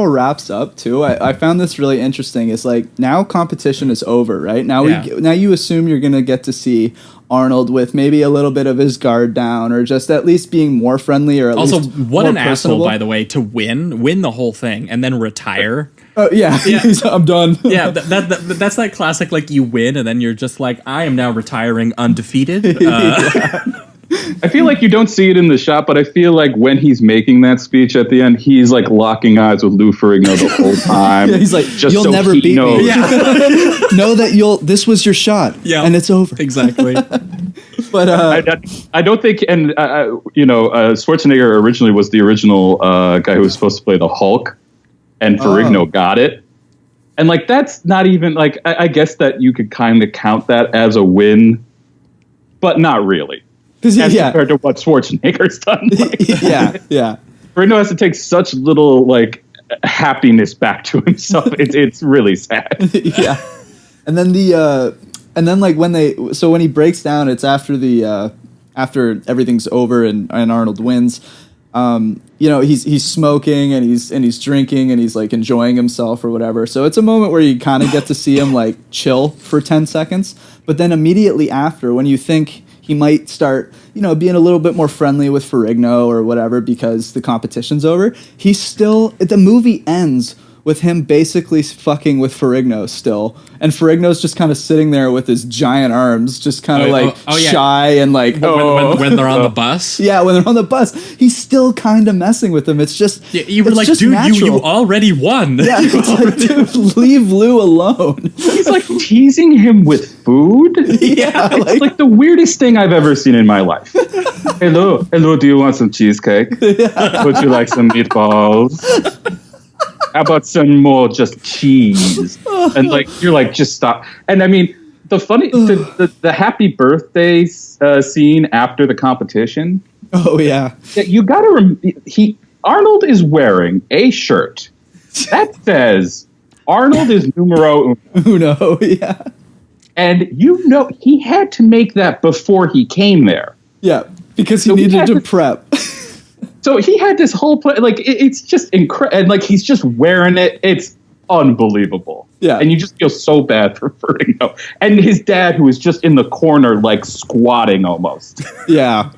wraps up too, I found this really interesting. It's like, now competition is over, right? Now now you assume you're gonna get to see Arnold with maybe a little bit of his guard down, or just at least being more friendly, or at also least what more an personable. asshole, by the way, to win the whole thing and then retire. Oh yeah. I'm done. Yeah, that's that classic, like, you win and then you're just like, I am now retiring undefeated. I feel like you don't see it in the shot, but I feel like when he's making that speech at the end, he's like locking eyes with Lou Ferrigno the whole time. Yeah, he's like, just "You'll never beat me." Yeah. Know that this was your shot. Yeah, and it's over. Exactly. But I don't think, and Schwarzenegger originally was the original guy who was supposed to play the Hulk, and Ferrigno got it. And like that's not even like I guess that you could kind of count that as a win, but not really. As compared to what Schwarzenegger's done. Like, yeah. Bruno has to take such little like happiness back to himself. It's really sad. Yeah. And then like when he breaks down, it's after after everything's over and Arnold wins. He's smoking and he's drinking and he's like enjoying himself or whatever. So it's a moment where you kind of get to see him like chill for 10 seconds. But then immediately after, when you think he might start, being a little bit more friendly with Ferrigno or whatever because the competition's over, the movie ends with him basically fucking with Ferrigno still. And Ferrigno's just kind of sitting there with his giant arms, just kind of shy and like... When they're on the bus? Yeah, when they're on the bus. He's still kind of messing with them. It's just... Yeah, you were like, dude, you already won. Yeah, it's like, dude, leave Lou alone. He's like teasing him with food? Yeah. It's like the weirdest thing I've ever seen in my life. Hello, do you want some cheesecake? Would you like some meatballs? How about some more just cheese? And like you're like, just stop. And I mean, the happy birthday scene after the competition. Oh yeah. You gotta Arnold is wearing a shirt that says Arnold is numero uno. Yeah. And he had to make that before he came there. Yeah, because he needed to prep. So he had this whole it's just incredible, and like he's just wearing it. It's unbelievable. Yeah, and you just feel so bad for Ferrigno and his dad, who is just in the corner, like squatting almost. Yeah.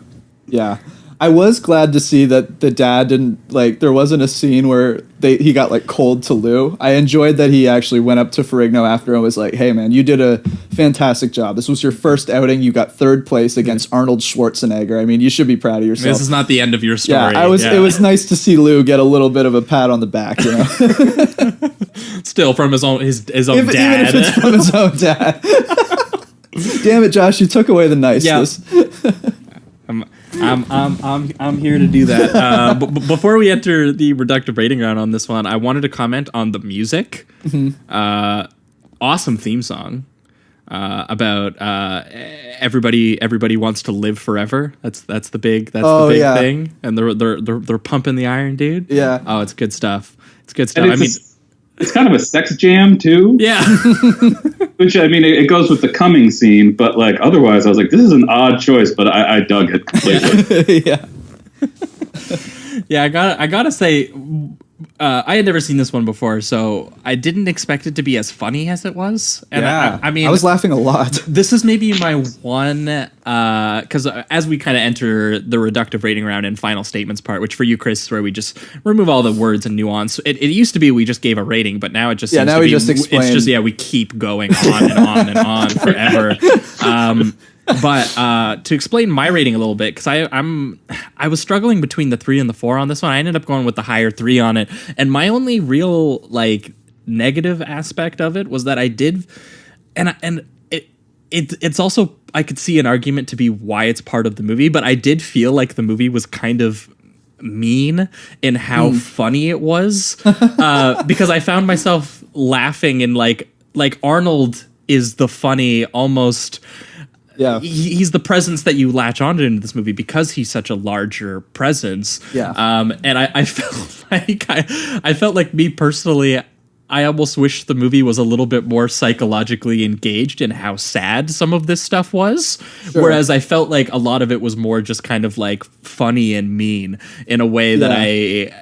I was glad to see that the dad didn't there wasn't a scene where he got like cold to Lou. I enjoyed that he actually went up to Ferrigno after and was like, "Hey man, you did a fantastic job. This was your first outing. You got third place against Arnold Schwarzenegger. I mean, you should be proud of yourself." This is not the end of your story. Yeah, it was nice to see Lou get a little bit of a pat on the back, Still from his own dad. Even if it's from his own dad. Damn it, Josh, you took away the niceness. Yeah. I'm here to do that. But before we enter the reductive rating round on this one, I wanted to comment on the music. Mm-hmm. Awesome theme song about everybody wants to live forever. That's the big thing. And they're pumping the iron, dude. Yeah. Oh, it's good stuff. It's kind of a sex jam too. Yeah. Which, I mean, it goes with the coming scene, but like otherwise I was like, this is an odd choice, but I dug it completely. Yeah. Yeah, I gotta say, I had never seen this one before, so I didn't expect it to be as funny as it was. And yeah, I mean, I was laughing a lot. This is maybe my one, because as we kind of enter the reductive rating round and final statements part, which for you, Chris, is where we just remove all the words and nuance. It used to be we just gave a rating, but now it just seems now to we be, just explain. It's just we keep going on and on and on forever. But to explain my rating a little bit, because I was struggling between the 3 and the 4 on this one. I ended up going with the higher 3 on it, and my only real negative aspect of it was that I did, and it's also, I could see an argument to be why it's part of the movie, but I did feel like the movie was kind of mean in how funny it was, because I found myself laughing and like Arnold is the funny almost. Yeah, he's the presence that you latch onto in this movie because he's such a larger presence. Yeah, and I felt like I felt like me personally, I almost wish the movie was a little bit more psychologically engaged in how sad some of this stuff was. Sure. Whereas I felt like a lot of it was more just kind of like funny and mean in a way that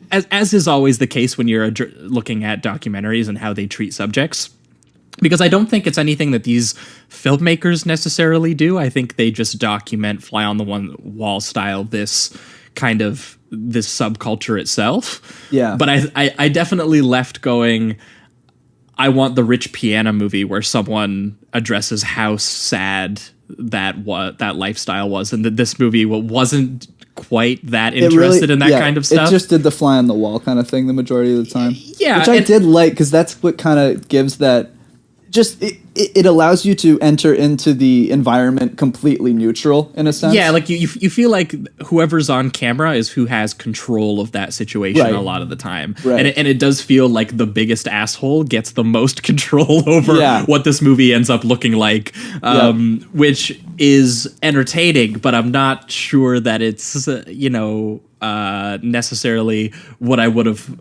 as is always the case when you're looking at documentaries and how they treat subjects. Because I don't think it's anything that these filmmakers necessarily do. I think they just document fly on the wall style this subculture itself. Yeah. But I definitely left going, I want the Rich Piana movie where someone addresses how sad that lifestyle was, and that this movie wasn't quite that interested in that kind of stuff. It just did the fly on the wall kind of thing the majority of the time. Yeah. Which I did like, because that's what kind of gives that just it allows you to enter into the environment completely neutral in a sense. Yeah, like you feel like whoever's on camera is who has control of that situation Right. a lot of the time. Right. And it does feel like the biggest asshole gets the most control over Yeah. what this movie ends up looking like, which is entertaining, but I'm not sure that it's, necessarily what I would have,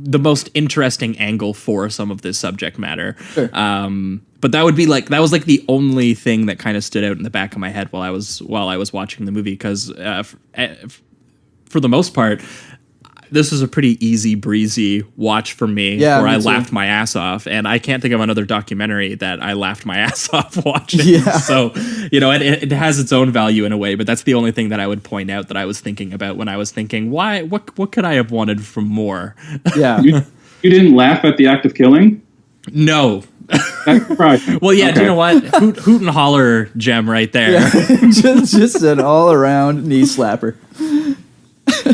the most interesting angle for some of this subject matter. Sure. But that was the only thing that kind of stood out in the back of my head while I was watching the movie, because for the most part, this was a pretty easy breezy watch for me, Yeah, where me I too. laughed my ass off, and I can't think of another documentary that I laughed my ass off watching. Yeah. So, it has its own value in a way, but that's the only thing that I would point out that I was thinking about when I was thinking, what could I have wanted from more? Yeah. You didn't laugh at the act of killing? No. That's surprising. Well, yeah, do Okay. you know what? Hoot and holler gem right there. Yeah. just an all around knee slapper.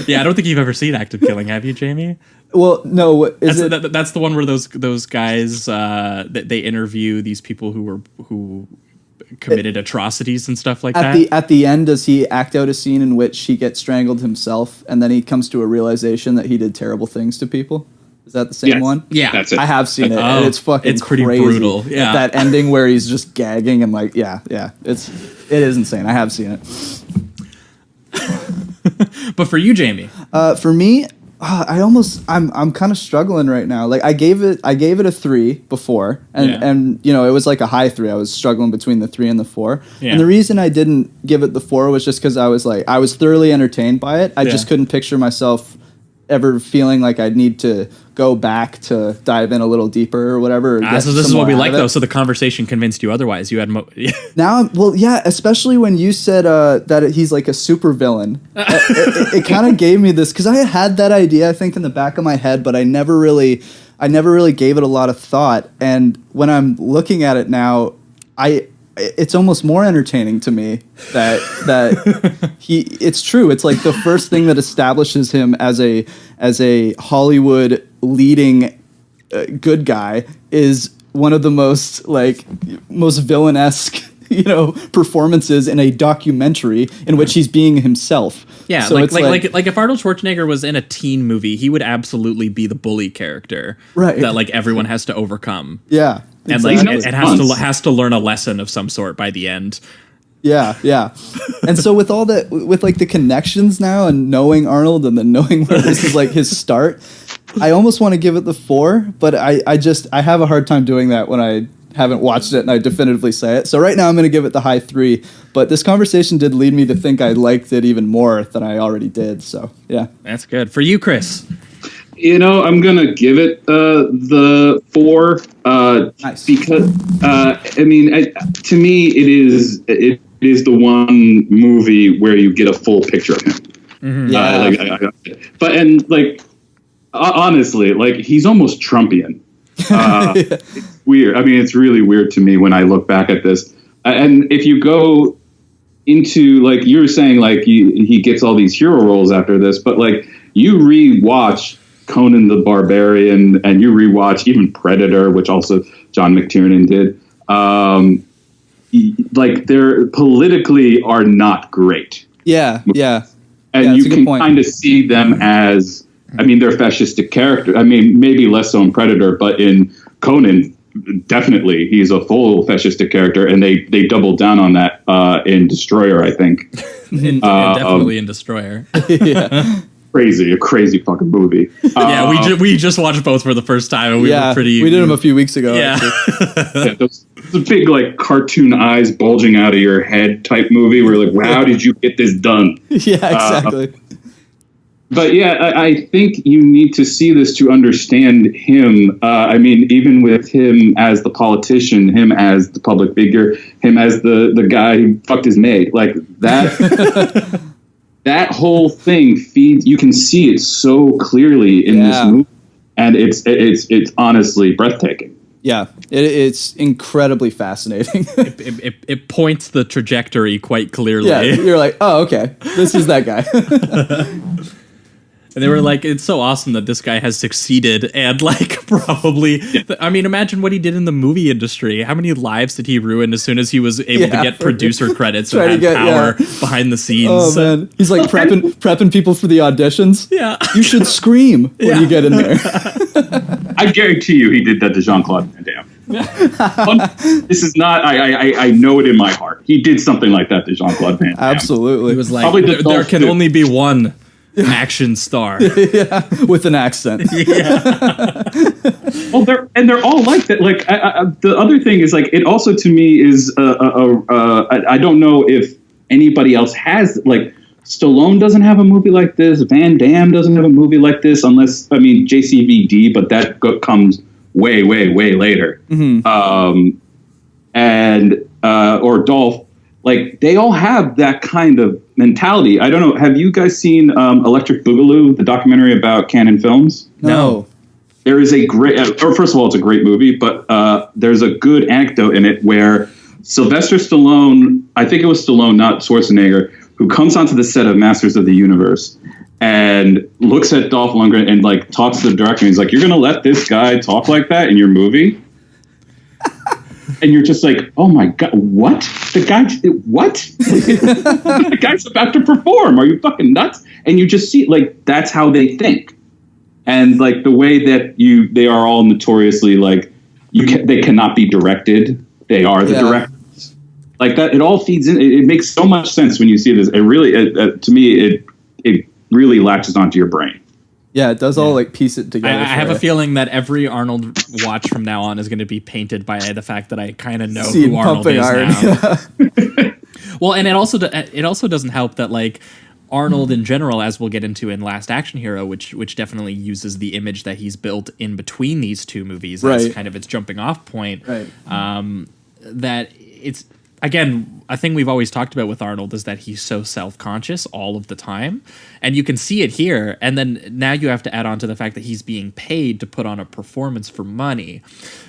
Yeah, I don't think you've ever seen Active Killing, have you, Jamie? Well, no, what is That's, it? that's the one where those guys that they interview these people who committed atrocities and stuff like that. At the end, does he act out a scene in which he gets strangled himself, and then he comes to a realization that he did terrible things to people? Is that the same Yes. one? Yeah. That's it. I have seen it, Oh, and it's fucking it's pretty crazy. brutal, yeah. That ending where he's just gagging and like, it is insane. I have seen it. But for you, Jamie, For me, I'm kind of struggling right now. Like I gave it a 3 before, and it was like a high 3. I was struggling between the 3 and the 4. Yeah. And the reason I didn't give it the 4 was just because I was thoroughly entertained by it. I just couldn't picture myself ever feeling like I'd need to go back to dive in a little deeper or whatever. Or so this is what we like, though. So the conversation convinced you otherwise. You had Now, well, yeah, especially when you said that he's like a super villain. It kind of gave me this, because I had that idea, I think, in the back of my head, but I never really gave it a lot of thought. And when I'm looking at it now, it's almost more entertaining to me that it's true. It's like the first thing that establishes him as a Hollywood leading good guy is one of the most villanesque performances in a documentary in which he's being himself. Yeah, So like it's if Arnold Schwarzenegger was in a teen movie, he would absolutely be the bully character, Right. that like everyone has to overcome. Yeah. And exactly. like it has to learn a lesson of some sort by the end. Yeah. And so with all that, with like the connections now and knowing Arnold and then knowing where this is like his start, I almost want to give it the 4, but I have a hard time doing that when I haven't watched it and I definitively say it. So right now I'm going to give it the high 3, but this conversation did lead me to think I liked it even more than I already did. So yeah. That's good. For you, Chris. I'm gonna give it the 4 Nice. because to me it is the one movie where you get a full picture of him. Yeah. Honestly, he's almost Trumpian. It's weird. I mean, it's really weird to me when I look back at this. And if you go into, like you were saying, he gets all these hero roles after this, but you rewatch Conan the Barbarian and you rewatch even Predator, which also John McTiernan did. They're politically are not great. Yeah. And Yeah, you that's a good can point. kind of see them as, they're fascistic characters. I mean, maybe less so in Predator, but in Conan, definitely he's a full fascistic character, and they doubled down on that in Destroyer, I think. Definitely in Destroyer. Yeah. A crazy fucking movie. Yeah, we just watched both for the first time, and we were pretty. We did them a few weeks ago. Yeah. Those big cartoon eyes bulging out of your head type movie where you're like, how did you get this done? Yeah, exactly. But yeah, I think you need to see this to understand him. Even with him as the politician, him as the public figure, him as the guy who fucked his maid, like that. That whole thing feeds. You can see it so clearly in this movie, and it's honestly breathtaking. Yeah, it's incredibly fascinating. It points the trajectory quite clearly. Yeah, you're like, oh, okay, this is that guy. And they were like, it's so awesome that this guy has succeeded and like probably, I mean, imagine what he did in the movie industry. How many lives did he ruin as soon as he was able to get producer credits and have power behind the scenes? Oh man, he's like prepping people for the auditions. Yeah. You should scream when you get in there. I guarantee you he did that to Jean-Claude Van Damme. This is not, I know it in my heart. He did something like that to Jean-Claude Van Damme. Absolutely. He was like, there can only be one action star. With an accent. Well, they're all like that. Like the other thing is like it also to me is I don't know if anybody else has like Stallone doesn't have a movie like this. Van Damme doesn't have a movie like this unless JCVD, but that comes way later. Or Dolph. Like, they all have that kind of mentality. I don't know. Have you guys seen Electric Boogaloo, the documentary about Canon Films? No. There is a great, or first of all, it's a great movie, but there's a good anecdote in it where Sylvester Stallone, I think it was Stallone, not Schwarzenegger, who comes onto the set of Masters of the Universe and looks at Dolph Lundgren and, like, talks to the director. And he's like, you're going to let this guy talk like that in your movie? And you're just like, oh my God, what? The guy's about to perform. Are you fucking nuts? And you just see, like, that's how they think. And, like, the way that they are all notoriously, like, they cannot be directed. They are the directors. Like, that, it all feeds in. It makes so much sense when you see this. It really, to me, it really latches onto your brain. Yeah, it does all like piece it together. I have a feeling that every Arnold watch from now on is going to be painted by the fact that I kind of know who Arnold is now. Well, and it also doesn't help that like Arnold in general, as we'll get into in Last Action Hero, which definitely uses the image that he's built in between these two movies as kind of its jumping off point. Right. That it's. Again, a thing we've always talked about with Arnold is that he's so self-conscious all of the time. And you can see it here. And then now you have to add on to the fact that he's being paid to put on a performance for money.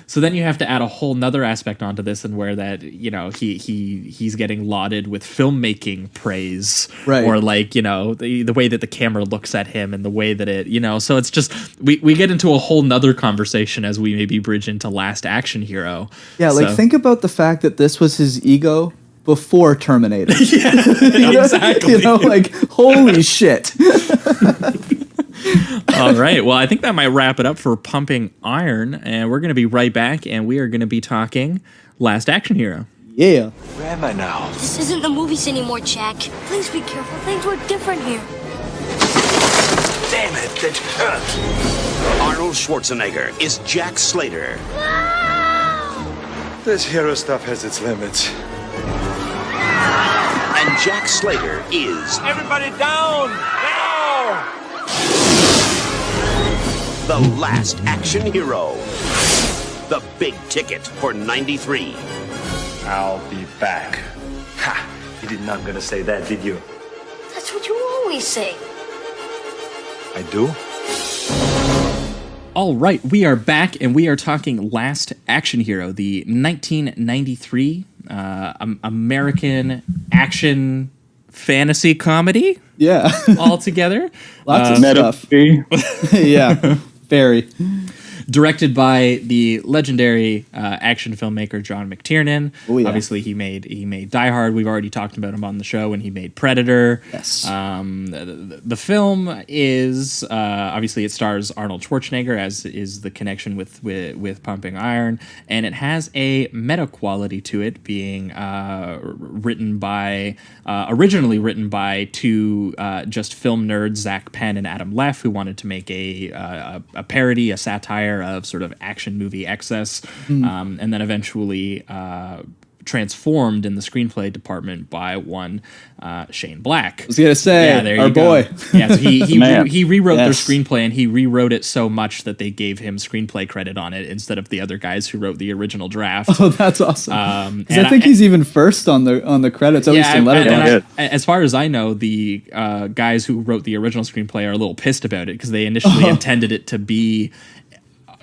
So then you have to add a whole nother aspect onto this and where that, you know, he's getting lauded with filmmaking praise. Right. Or like, you know, the way that the camera looks at him and the way that it, you know, so it's just, we get into a whole nother conversation as we maybe bridge into Last Action Hero. Yeah, like think about the fact that this was his ego before Terminator. Exactly. You know, like, holy shit. All right. Well, I think that might wrap it up for Pumping Iron. And we're going to be right back, and we are going to be talking Last Action Hero. Yeah. Where am I now? This isn't the movies anymore, Jack. Please be careful. Things were different here. Damn it, that hurt. Arnold Schwarzenegger is Jack Slater. This hero stuff has its limits. And Jack Slater is... Everybody down! Now! The Last Action Hero. The big ticket for 93. I'll be back. Ha! You did not gonna say that, did you? That's what you always say. I do? All right, we are back, and we are talking Last Action Hero, the 1993 American action fantasy comedy. Yeah. All together. Lots of stuff. Yeah, very. Directed by the legendary action filmmaker John McTiernan. Oh, yeah. Obviously, he made Die Hard. We've already talked about him on the show, and he made Predator. Yes. The film is obviously it stars Arnold Schwarzenegger, as is the connection with Pumping Iron, and it has a meta quality to it, being originally written by two just film nerds, Zach Penn and Adam Leff, who wanted to make a parody, a satire of sort of action movie excess, and then eventually transformed in the screenplay department by one Shane Black. I was gonna say, our boy. Yeah, so he rewrote their screenplay, and he rewrote it so much that they gave him screenplay credit on it instead of the other guys who wrote the original draft. Oh, that's awesome. I think he's even first on the credits, at least in Letterboxd. As far as I know, the guys who wrote the original screenplay are a little pissed about it because they initially intended it to be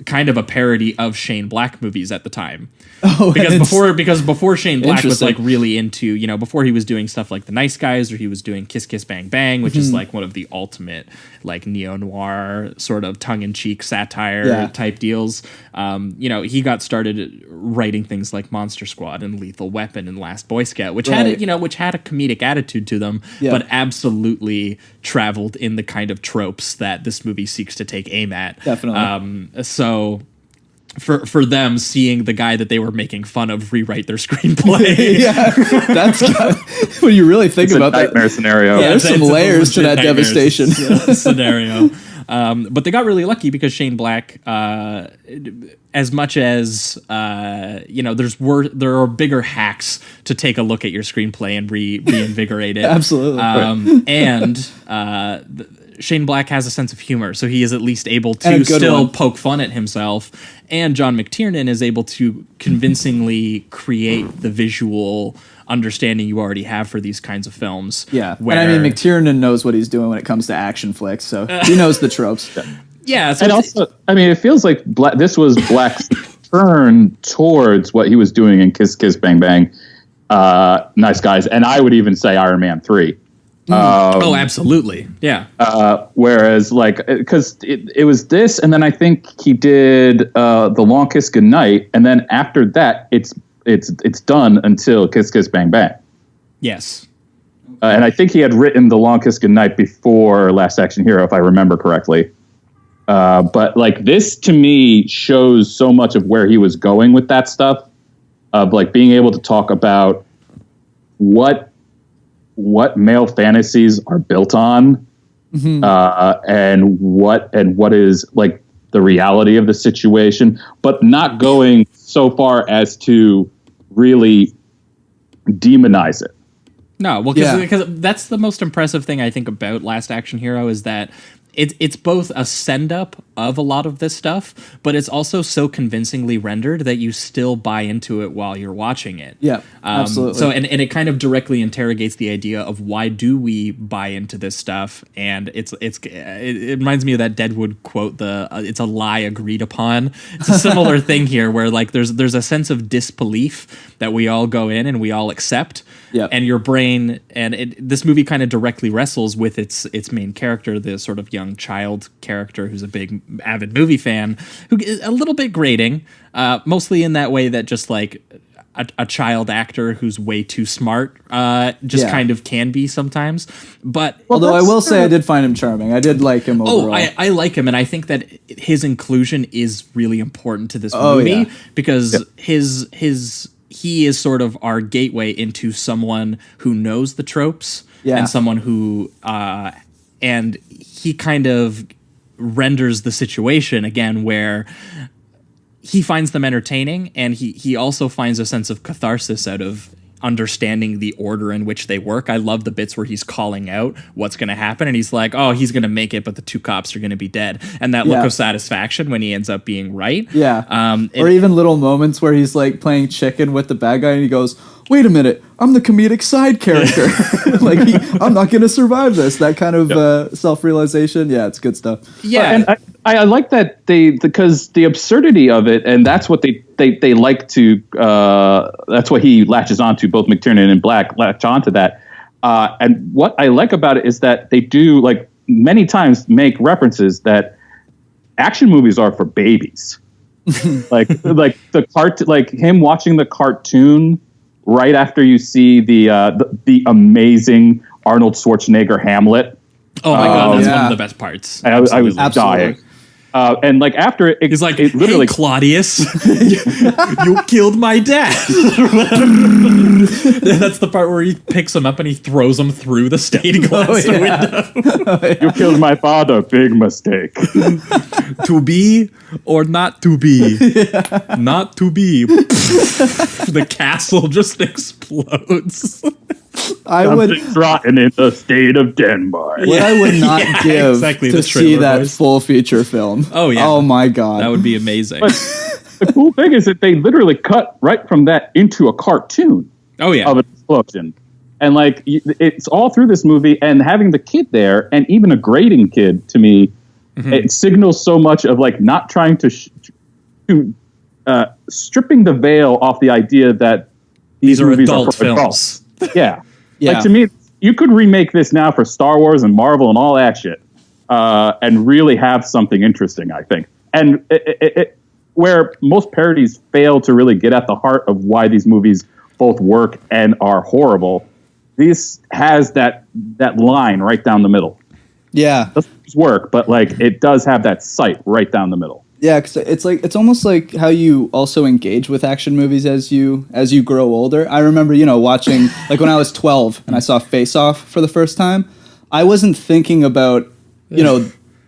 kind of a parody of Shane Black movies at the time. Oh, because before Shane Black was like really into, before he was doing stuff like The Nice Guys, or he was doing Kiss Kiss Bang Bang, which is like one of the ultimate like neo-noir sort of tongue-in-cheek satire type deals. He got started writing things like Monster Squad and Lethal Weapon and Last Boy Scout, which had a comedic attitude to them, but absolutely traveled in the kind of tropes that this movie seeks to take aim at. Definitely. So for them, seeing the guy that they were making fun of rewrite their screenplay, that's when you really think about that nightmare scenario. Yeah, there's some layers to that devastation scenario. But they got really lucky because Shane Black, as much as there are bigger hacks to take a look at your screenplay and reinvigorate it. Absolutely. Shane Black has a sense of humor, so he is at least able to still poke fun at himself. And John McTiernan is able to convincingly create the visual understanding you already have for these kinds of films. Yeah, and I mean, McTiernan knows what he's doing when it comes to action flicks, so he knows the tropes. Yeah, so and also, I mean, it feels like this was Black's turn towards what he was doing in Kiss Kiss Bang Bang, Nice Guys, and I would even say Iron Man 3. Absolutely. Yeah. Whereas, like, because it was this, and then I think he did The Long Kiss Goodnight, and then after that, it's done until Kiss Kiss Bang Bang. Yes. And I think he had written The Long Kiss Goodnight before Last Action Hero, if I remember correctly. But like this to me shows so much of where he was going with that stuff, of like being able to talk about what male fantasies are built on, and what is like the reality of the situation, but not going so far as to really demonize it. No, well, because that's the most impressive thing I think about Last Action Hero is that it's both a send-up of a lot of this stuff, but it's also so convincingly rendered that you still buy into it while you're watching it. Yeah, absolutely. So, and it kind of directly interrogates the idea of why do we buy into this stuff, and it reminds me of that Deadwood quote, it's a lie agreed upon. It's a similar thing here where like there's a sense of disbelief that we all go in and we all accept. Yep. And your brain, this movie kind of directly wrestles with its main character, the sort of young child character who's a big avid movie fan, who is a little bit grating, mostly in that way that just like a child actor who's way too smart kind of can be sometimes. But although I will say I did find him charming. I did like him overall. I like him, and I think that his inclusion is really important to this movie because he is sort of our gateway into someone who knows the tropes and someone who and he kind of renders the situation again where he finds them entertaining, and he also finds a sense of catharsis out of understanding the order in which they work. I love the bits where he's calling out what's going to happen, and he's like, oh, he's going to make it, but the two cops are going to be dead. And that look of satisfaction when he ends up being right. Yeah. Or even little moments where he's like playing chicken with the bad guy and he goes, wait a minute, I'm the comedic side character. Like, I'm not going to survive this. That kind of self-realization. Yeah, it's good stuff. Yeah. And I like that because the absurdity of it, and that's what they like to, that's what he latches onto, both McTiernan and Black latch onto that. And what I like about it is that they do, like, many times make references that action movies are for babies. like the like him watching the cartoon right after you see the amazing Arnold Schwarzenegger Hamlet. Oh my God, that's one of the best parts. I was dying. And like after it, he's like, it literally, hey, Claudius, you killed my dad. That's the part where he picks him up and he throws him through the stained glass window. You killed my father. Big mistake. To be or not to be? Not to be. The castle just explodes. I would rotten in the state of Denmark. What I would not give to see that full feature film. Oh yeah. Oh my God. That would be amazing. But the cool thing is that they literally cut right from that into a cartoon. Oh yeah. Of an explosion. And like it's all through this movie, and having the kid there, and even a grading kid, to me, it signals so much of like not trying to to stripping the veil off the idea that these are movies adult are for films. Adults. Yeah. Yeah. Like, to me, you could remake this now for Star Wars and Marvel and all that shit, and really have something interesting, I think. And where most parodies fail to really get at the heart of why these movies both work and are horrible, this has that line right down the middle. Yeah. It doesn't work, but like it does have that sight right down the middle. Yeah, because it's almost like how you also engage with action movies as you grow older. I remember, watching, like, when I was 12 and I saw Face Off for the first time, I wasn't thinking about,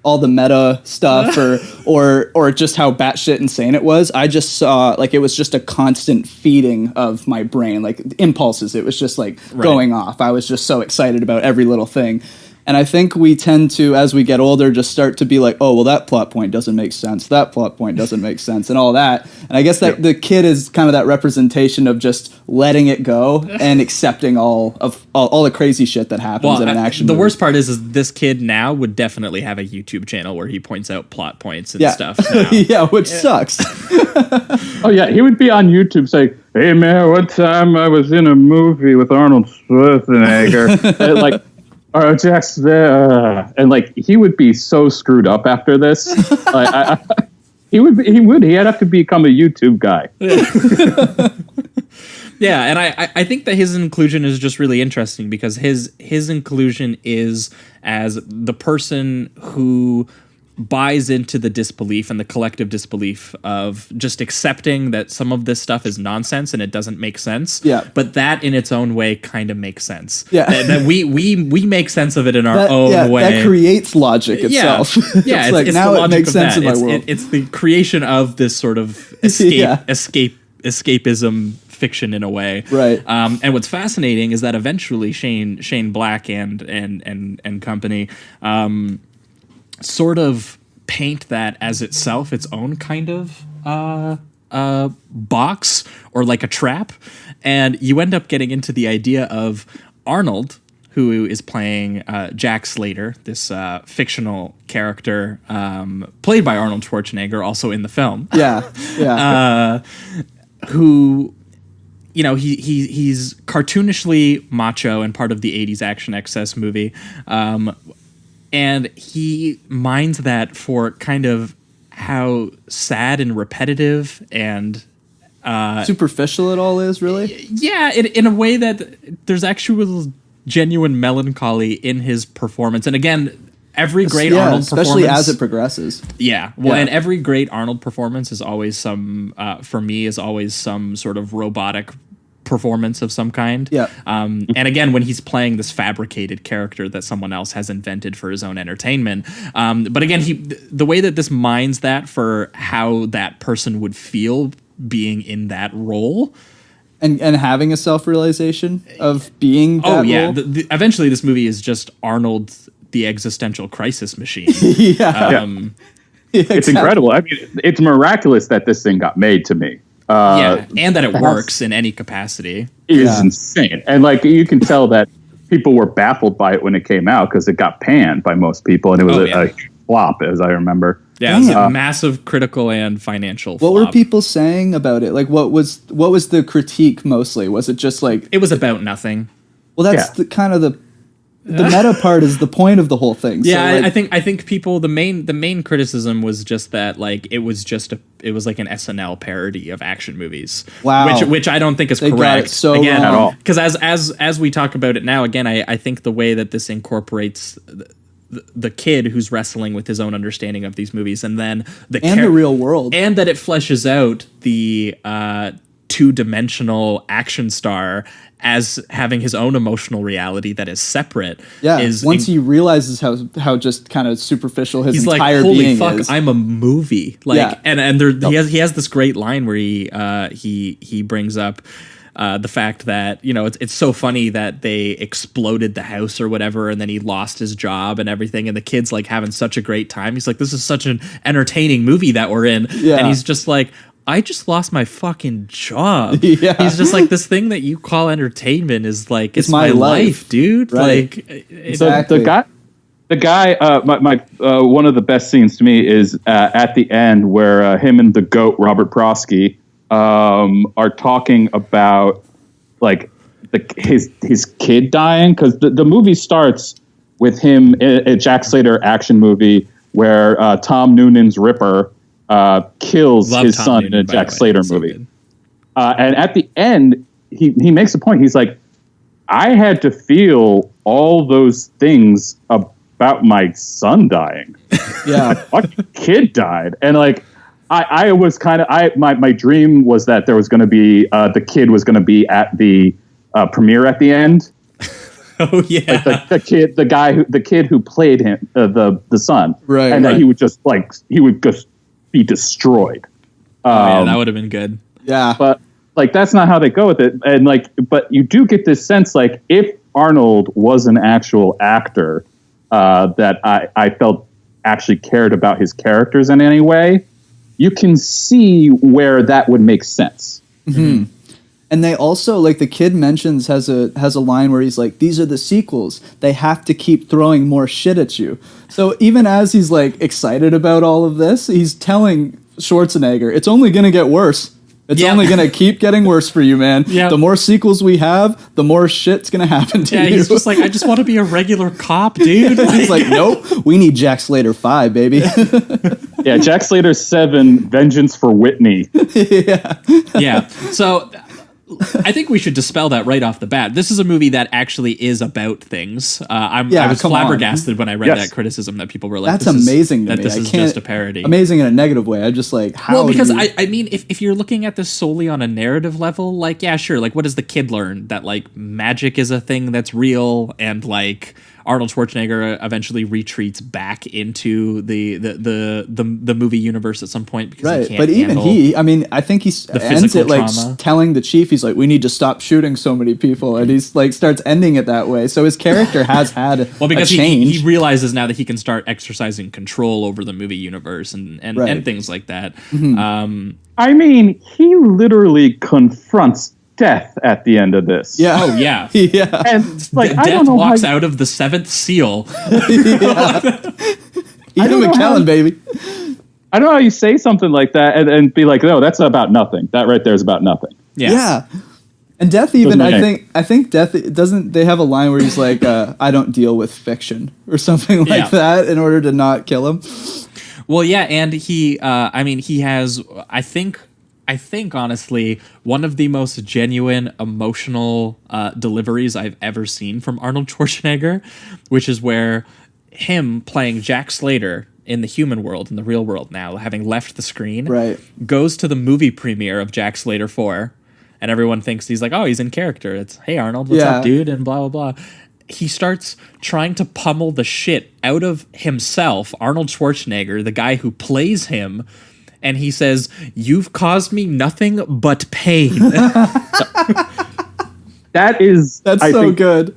all the meta stuff or just how batshit insane it was. I just saw, like, it was just a constant feeding of my brain, like impulses. It was just like going off. I was just so excited about every little thing. And I think we tend to, as we get older, just start to be like, oh, well, that plot point doesn't make sense. That plot point doesn't make sense, and all that. And I guess that the kid is kind of that representation of just letting it go and accepting all the crazy shit that happens in an action movie. The worst part is this kid now would definitely have a YouTube channel where he points out plot points and stuff. Yeah, which sucks. Oh, yeah, he would be on YouTube saying, hey, man, one time I was in a movie with Arnold Schwarzenegger. And, like, oh, Jack's there, and like he would be so screwed up after this. He'd have to become a YouTube guy. Yeah, and I think that his inclusion is just really interesting because his inclusion is as the person who buys into the disbelief and the collective disbelief of just accepting that some of this stuff is nonsense and it doesn't make sense. Yeah. But that in its own way kind of makes sense. Yeah. That we make sense of it in our own way. That creates logic itself. Yeah. It's like, it's now the it logic makes of sense that. in my world. It's the creation of this sort of escapism fiction in a way. Right. And what's fascinating is that eventually Shane Black and company sort of paint that as itself its own kind of box or like a trap, and you end up getting into the idea of Arnold, who is playing Jack Slater, this fictional character played by Arnold Schwarzenegger, also in the film. Yeah. Who, he's cartoonishly macho and part of the 80s Action XS movie. And he minds that for kind of how sad and repetitive and superficial it all is, really. Yeah, in a way that there's actual genuine melancholy in his performance. And again, every great Arnold especially performance, as it progresses. Yeah, well, and every great Arnold performance is always for me, some sort of robotic performance of some kind. Yeah. And again, when he's playing this fabricated character that someone else has invented for his own entertainment. But again, the way that this mines that for how that person would feel being in that role. And having a self-realization of being that role. Eventually this movie is just Arnold, the existential crisis machine. It's incredible. I mean, it's miraculous that this thing got made, to me. And that it works in any capacity. It is insane. And like you can tell that people were baffled by it when it came out because it got panned by most people and it was a flop, as I remember. Yeah, it was a massive critical and financial flop. What were people saying about it? Like, what was the critique mostly? Was it just like... It was about nothing. Well, that's the kind of the meta part is the point of the whole thing. Yeah, so, I think people, the main criticism was just that, like, it was like an SNL parody of action movies. Wow. Which I don't think is correct. Got it so again, wrong. at all. Because as we talk about it now, again, I think the way that this incorporates the kid who's wrestling with his own understanding of these movies, and then the real world, and that it fleshes out the two-dimensional action star as having his own emotional reality that is separate. Yeah, once he realizes how just kind of superficial his entire like, holy being fuck, is. I'm a movie. Like, and he has this great line where he brings up the fact that, it's so funny that they exploded the house or whatever, and then he lost his job and everything, and the kid's like having such a great time. He's like, this is such an entertaining movie that we're in. Yeah. And he's just like, I just lost my fucking job. Yeah. He's just like, this thing that you call entertainment is like, it's my my life, dude. Right. Like, exactly. So the The guy, one of the best scenes to me is at the end where him and the goat Robert Prosky are talking about like his kid dying, because the movie starts with him in a Jack Slater action movie where Tom Noonan's Ripper kills his son in a Jack Slater movie. And at the end, he makes a point. He's like, I had to feel all those things about my son dying. Yeah. My kid died. And like, I was kind of, my dream was that there was going to be, the kid was going to be at the premiere at the end. Oh yeah. Like the kid who played him, the son. Right. And that he would just be destroyed. Yeah, that would have been good. Yeah. But like, that's not how they go with it. And like, but you do get this sense, like, if Arnold was an actual actor, that I felt actually cared about his characters in any way, you can see where that would make sense. Mm-hmm. And they also, like, the kid mentions, has a line where he's like, these are the sequels. They have to keep throwing more shit at you. So even as he's like excited about all of this, he's telling Schwarzenegger, it's only going to get worse. It's only going to keep getting worse for you, man. Yeah. The more sequels we have, the more shit's going to happen to you. Yeah, he's just like, I just want to be a regular cop, dude. He's like, nope, we need Jack Slater 5, baby. Yeah, Jack Slater 7, Vengeance for Whitney. Yeah. So I think we should dispel that right off the bat. This is a movie that actually is about things. I was flabbergasted when I read that criticism that people were like, "That's amazing to me." This is just a parody. Amazing in a negative way. I just like how. Well, because I mean, if you're looking at this solely on a narrative level, like, yeah, sure. Like, what does the kid learn? That like magic is a thing that's real, and like Arnold Schwarzenegger eventually retreats back into the movie universe at some point because he can't handle I mean, I think he ends it like telling the chief, he's like, we need to stop shooting so many people, and he's like starts ending it that way. So his character has had because a change. He realizes now that he can start exercising control over the movie universe and things like that. Mm-hmm. I mean, he literally confronts death at the end of this. Yeah. Oh yeah. Yeah. And like, Death walks out of the seventh seal. Ian McKellen, baby. I don't know how you say something like that and be like, no, that's about nothing. That right there is about nothing. Yeah. And Death even, I think Death doesn't, they have a line where he's like, I don't deal with fiction or something like that in order to not kill him. Well, yeah, and he has, I think honestly, one of the most genuine emotional deliveries I've ever seen from Arnold Schwarzenegger, which is where him playing Jack Slater in the human world, in the real world now, having left the screen, goes to the movie premiere of Jack Slater 4, and everyone thinks he's like, oh, he's in character. It's, hey, Arnold, what's up, dude? And blah, blah, blah. He starts trying to pummel the shit out of himself, Arnold Schwarzenegger, the guy who plays him, and he says, you've caused me nothing but pain. That's so good.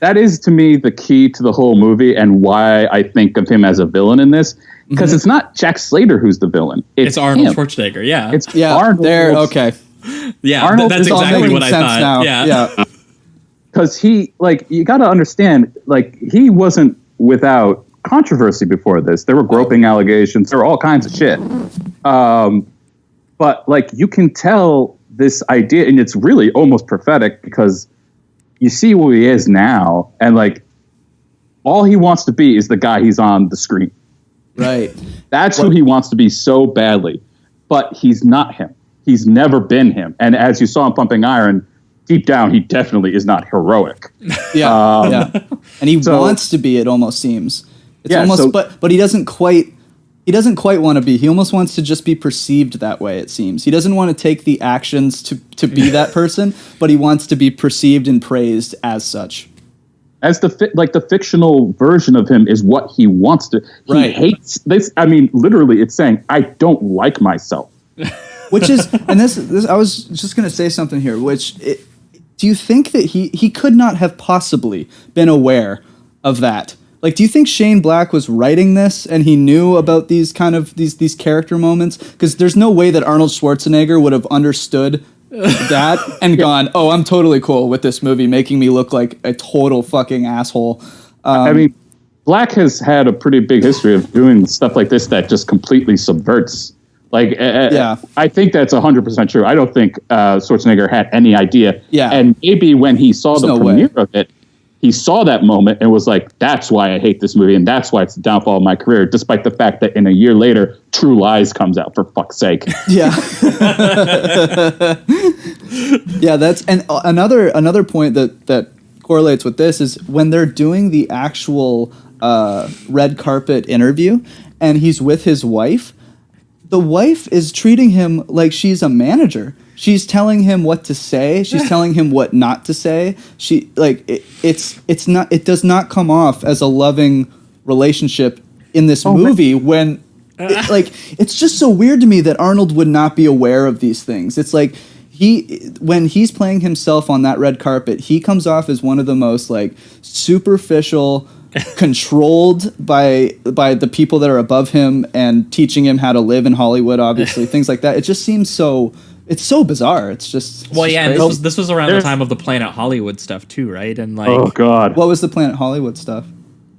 That is, to me, the key to the whole movie and why I think of him as a villain in this. Because it's not Jack Slater who's the villain. It's Arnold Schwarzenegger, yeah. It's Arnold. There, okay. Yeah, Arnold that's exactly what I thought. Now. Yeah. Because he, like, you got to understand, like, he wasn't without controversy before this. There were groping allegations. There were all kinds of shit. But like, you can tell this idea, and it's really almost prophetic because you see who he is now, and like, all he wants to be is the guy he's on the screen. Right. That's who he wants to be so badly, but he's not him. He's never been him. And as you saw in Pumping Iron, deep down, he definitely is not heroic. Yeah. And he wants to be, it almost seems. It's almost, but he doesn't quite want to be. He almost wants to just be perceived that way, it seems. He doesn't want to take the actions to be that person, but he wants to be perceived and praised as such. As the fictional version of him is what he wants to. He hates this. I mean, literally, it's saying, I don't like myself. Which is, and this I was just going to say something here, do you think that he could not have possibly been aware of that? Like, do you think Shane Black was writing this and he knew about these kind of these character moments? Because there's no way that Arnold Schwarzenegger would have understood that and gone, oh, I'm totally cool with this movie making me look like a total fucking asshole. I mean, Black has had a pretty big history of doing stuff like this that just completely subverts. Like, I think that's 100% true. I don't think Schwarzenegger had any idea. Yeah. And maybe when he saw the premiere of it, he saw that moment and was like, that's why I hate this movie, and that's why it's the downfall of my career, despite the fact that in a year later, True Lies comes out, for fuck's sake. Yeah. Yeah, that's and another point that correlates with this is when they're doing the actual red carpet interview and he's with his wife, the wife is treating him like she's a manager. She's telling him what to say. She's telling him what not to say. It does not come off as a loving relationship in this movie when it's just so weird to me that Arnold would not be aware of these things. It's like when he's playing himself on that red carpet, he comes off as one of the most like superficial, controlled by the people that are above him and teaching him how to live in Hollywood, obviously, things like that. It just seems so. It's so bizarre. It's just and this was around the time of the Planet Hollywood stuff too, right? And like, oh god, what was the Planet Hollywood stuff?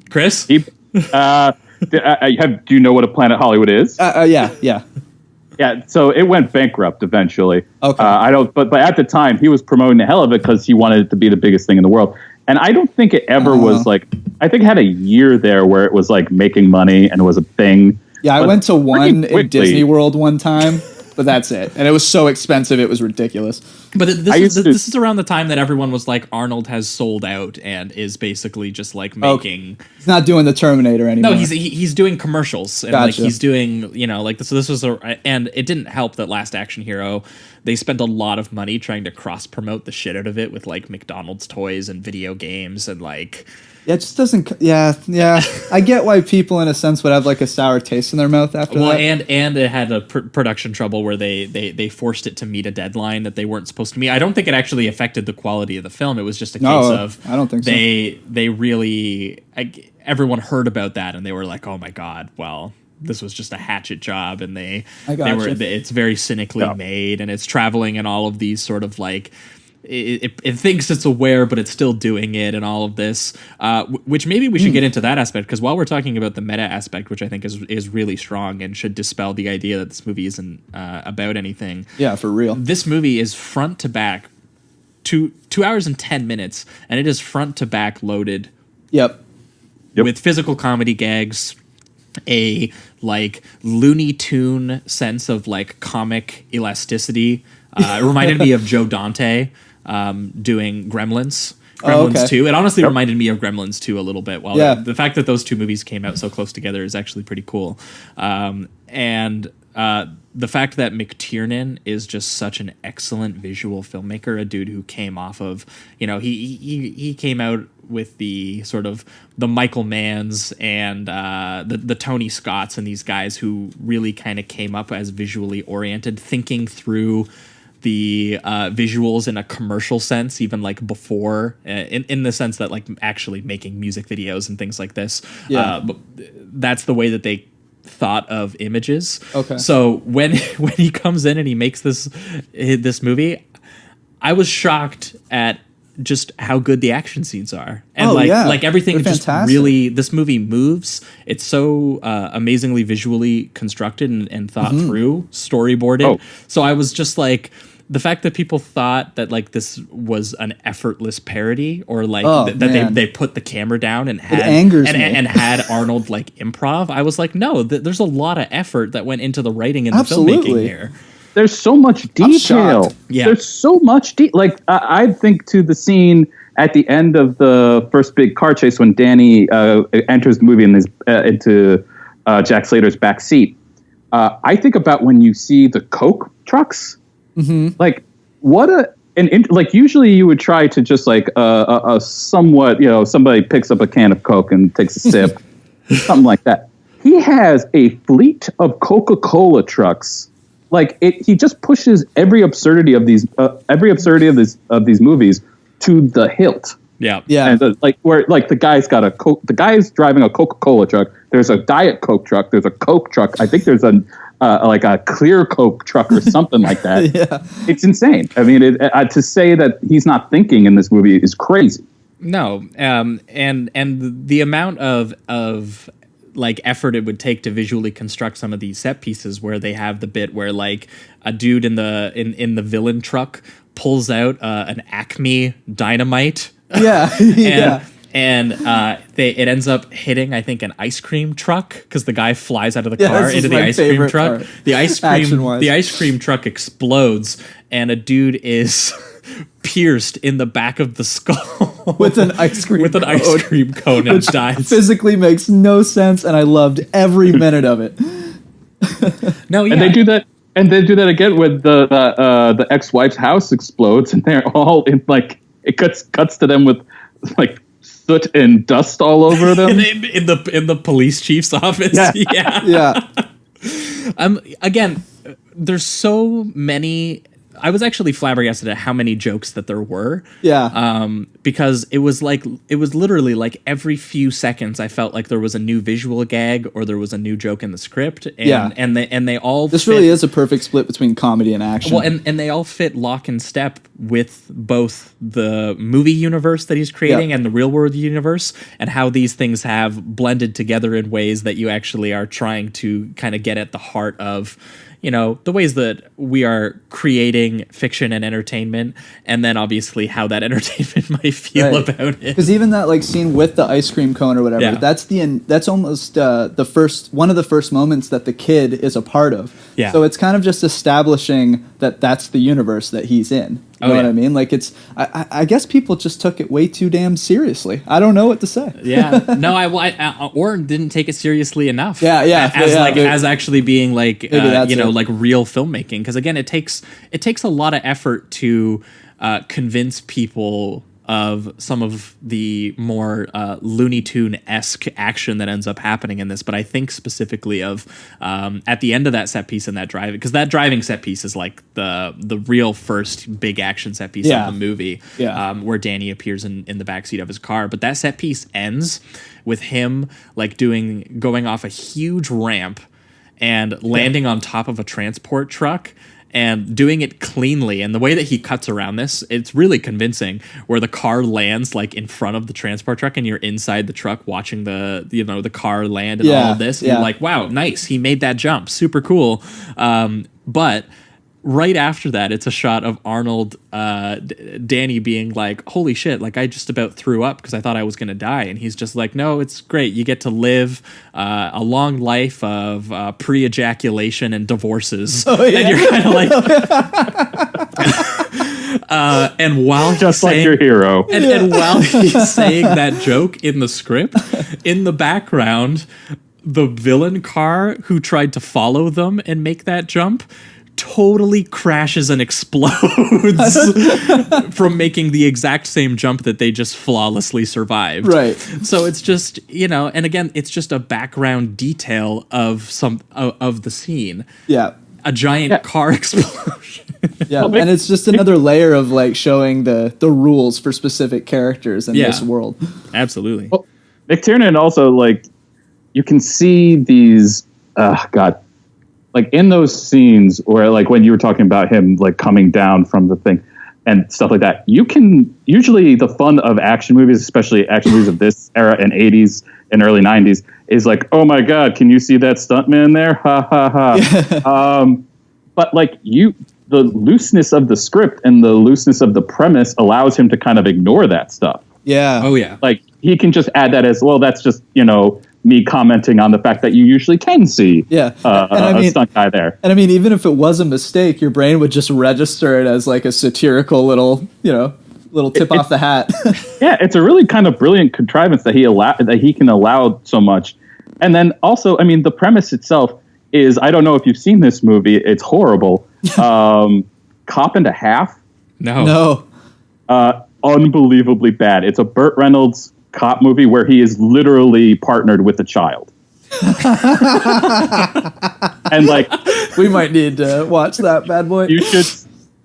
Chris, do you know what a Planet Hollywood is? Yeah. So it went bankrupt eventually. Okay, I don't. But at the time, he was promoting the hell of it because he wanted it to be the biggest thing in the world. And I don't think it ever was like. I think it had a year there where it was like making money and it was a thing. Yeah, I went to one in Disney World one time. But that's it. And it was so expensive, it was ridiculous. But this is around the time that everyone was like, Arnold has sold out and is basically just like making... He's not doing the Terminator anymore. No, he's doing commercials. And like he's doing, so this was and it didn't help that Last Action Hero, they spent a lot of money trying to cross-promote the shit out of it with like McDonald's toys and video games and like... Yeah, it just doesn't. Yeah. I get why people, in a sense, would have like a sour taste in their mouth after that. And it had a production trouble where they forced it to meet a deadline that they weren't supposed to meet. I don't think it actually affected the quality of the film. It was just a case of I don't think they really everyone heard about that and they were like, oh my god, well, this was just a hatchet job, and it's very cynically made, and it's traveling in all of these sort of like. It thinks it's aware, but it's still doing it, and all of this, which maybe we should get into that aspect, because while we're talking about the meta aspect, which I think is really strong and should dispel the idea that this movie isn't about anything. Yeah, for real. This movie is front to back, 2 hours and 10 minutes, and it is front to back loaded. Yep. With physical comedy gags, a like Looney Tune sense of like comic elasticity. It reminded me of Joe Dante doing Gremlins 2. It honestly reminded me of Gremlins 2 a little bit. The fact that those two movies came out so close together is actually pretty cool. And the fact that McTiernan is just such an excellent visual filmmaker, a dude who came off of, he came out with the sort of the Michael Manns and the Tony Scotts and these guys who really kind of came up as visually oriented, thinking through the visuals in a commercial sense, even like before, in the sense that like actually making music videos and things like this. But that's the way that they thought of images. Okay. So when he comes in and he makes this movie, I was shocked at just how good the action scenes are, and like everything is just really. This movie moves. It's so amazingly visually constructed and thought through, storyboarded. So I was just like, the fact that people thought that like this was an effortless parody, or like that they put the camera down and had and had Arnold like improv. I was like, no, there's a lot of effort that went into the writing and the filmmaking here. There's so much detail. Yeah. There's so much like I think to the scene at the end of the first big car chase when Danny enters the movie into Jack Slater's back seat. I think about when you see the Coke trucks. Mm-hmm. Like what like usually you would try to just like a somewhat, somebody picks up a can of Coke and takes a sip, something like that. He has a fleet of Coca-Cola trucks. Like he just pushes every absurdity of these movies to the hilt. Yeah. And where the guy's got the guy's driving a Coca-Cola truck. There's a Diet Coke truck. There's a Coke truck. I think there's like a clear Coke truck or something like that. Yeah. It's insane. I mean, to say that he's not thinking in this movie is crazy. No, and the amount of like effort it would take to visually construct some of these set pieces, where they have the bit where like a dude in the villain truck pulls out an Acme dynamite. Yeah, yeah. And it ends up hitting, I think, an ice cream truck because the guy flies out of the car into the ice cream truck. Part. The ice cream truck explodes, and a dude is pierced in the back of the skull with an ice cream cone and dies. Physically makes no sense, and I loved every minute of it. No, yeah. And they do that. And they do that again when the ex-wife's house explodes, and they're all in like it cuts to them with like soot and dust all over them in the police chief's office. Yeah. Again, there's so many. I was actually flabbergasted at how many jokes that there were. Yeah. Because it was literally like every few seconds I felt like there was a new visual gag or there was a new joke in the script. And they all This really is a perfect split between comedy and action. Well, and they all fit lock and step with both the movie universe that he's creating and the real world universe, and how these things have blended together in ways that you actually are trying to kind of get at the heart of, you know, the ways that we are creating fiction and entertainment, and then obviously how that entertainment might feel about it. Because even that like scene with the ice cream cone or whatever, that's almost one of the first moments that the kid is a part of. Yeah. So it's kind of just establishing that that's the universe that he's in. You know what I mean? Like I guess people just took it way too damn seriously. I don't know what to say. Yeah. No, or didn't take it seriously enough. As actually being like like real filmmaking. Because again, it takes a lot of effort to convince people of some of the more Looney Tune-esque action that ends up happening in this, but I think specifically of at the end of that set piece and that driving, because that driving set piece is like the real first big action set piece of the movie, where Danny appears in the backseat of his car. But that set piece ends with him like going off a huge ramp and landing on top of a transport truck and doing it cleanly. And the way that he cuts around this, it's really convincing, where the car lands like in front of the transport truck and you're inside the truck watching the car land and all of this. And you're like, wow, nice. He made that jump. Super cool. But right after that, it's a shot of Arnold, Danny being like, holy shit, like I just about threw up because I thought I was going to die. And he's just like, no, it's great. You get to live a long life of pre-ejaculation and divorces. Oh, yeah. And you're kind of like... and while just like your hero. And while he's saying that joke in the script, in the background, the villain car who tried to follow them and make that jump totally crashes and explodes from making the exact same jump that they just flawlessly survived. Right. So it's just, and again, it's just a background detail of of the scene. Yeah. A giant car explosion. Yeah, and it's just another layer of like showing the rules for specific characters in this world. Absolutely. Well, McTiernan also, like, you can see these, like in those scenes where, like, when you were talking about him, like, coming down from the thing and stuff like that, you can, usually the fun of action movies, especially action movies of this era in 80s and early 90s, is like, oh my God, can you see that stuntman there? Ha ha ha. But, like, the looseness of the script and the looseness of the premise allows him to kind of ignore that stuff. Yeah. Oh, yeah. Like, he can just add that as, well, that's just, me commenting on the fact that you usually can see a stunt guy there. And I mean, even if it was a mistake, your brain would just register it as like a satirical little tip off the hat. Yeah, it's a really kind of brilliant contrivance that he can allow so much. And then also, I mean, the premise itself is, I don't know if you've seen this movie, it's horrible. Cop and a Half. No. Unbelievably bad. It's a Burt Reynolds cop movie where he is literally partnered with a child. And like, we might need to watch that bad boy. You should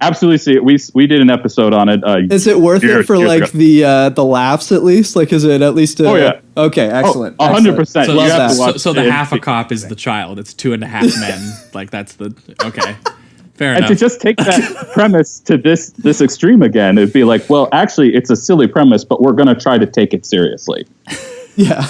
absolutely see it. We did an episode on it. Is it worth it for like the laughs at least? Like, is it at least? Oh yeah. Okay, excellent. 100%. So the half a cop is the child. It's 2.5 men. Like that's the okay. Fair and enough. to just take that premise to this extreme again, it'd be like, well, actually, it's a silly premise, but we're going to try to take it seriously. Yeah.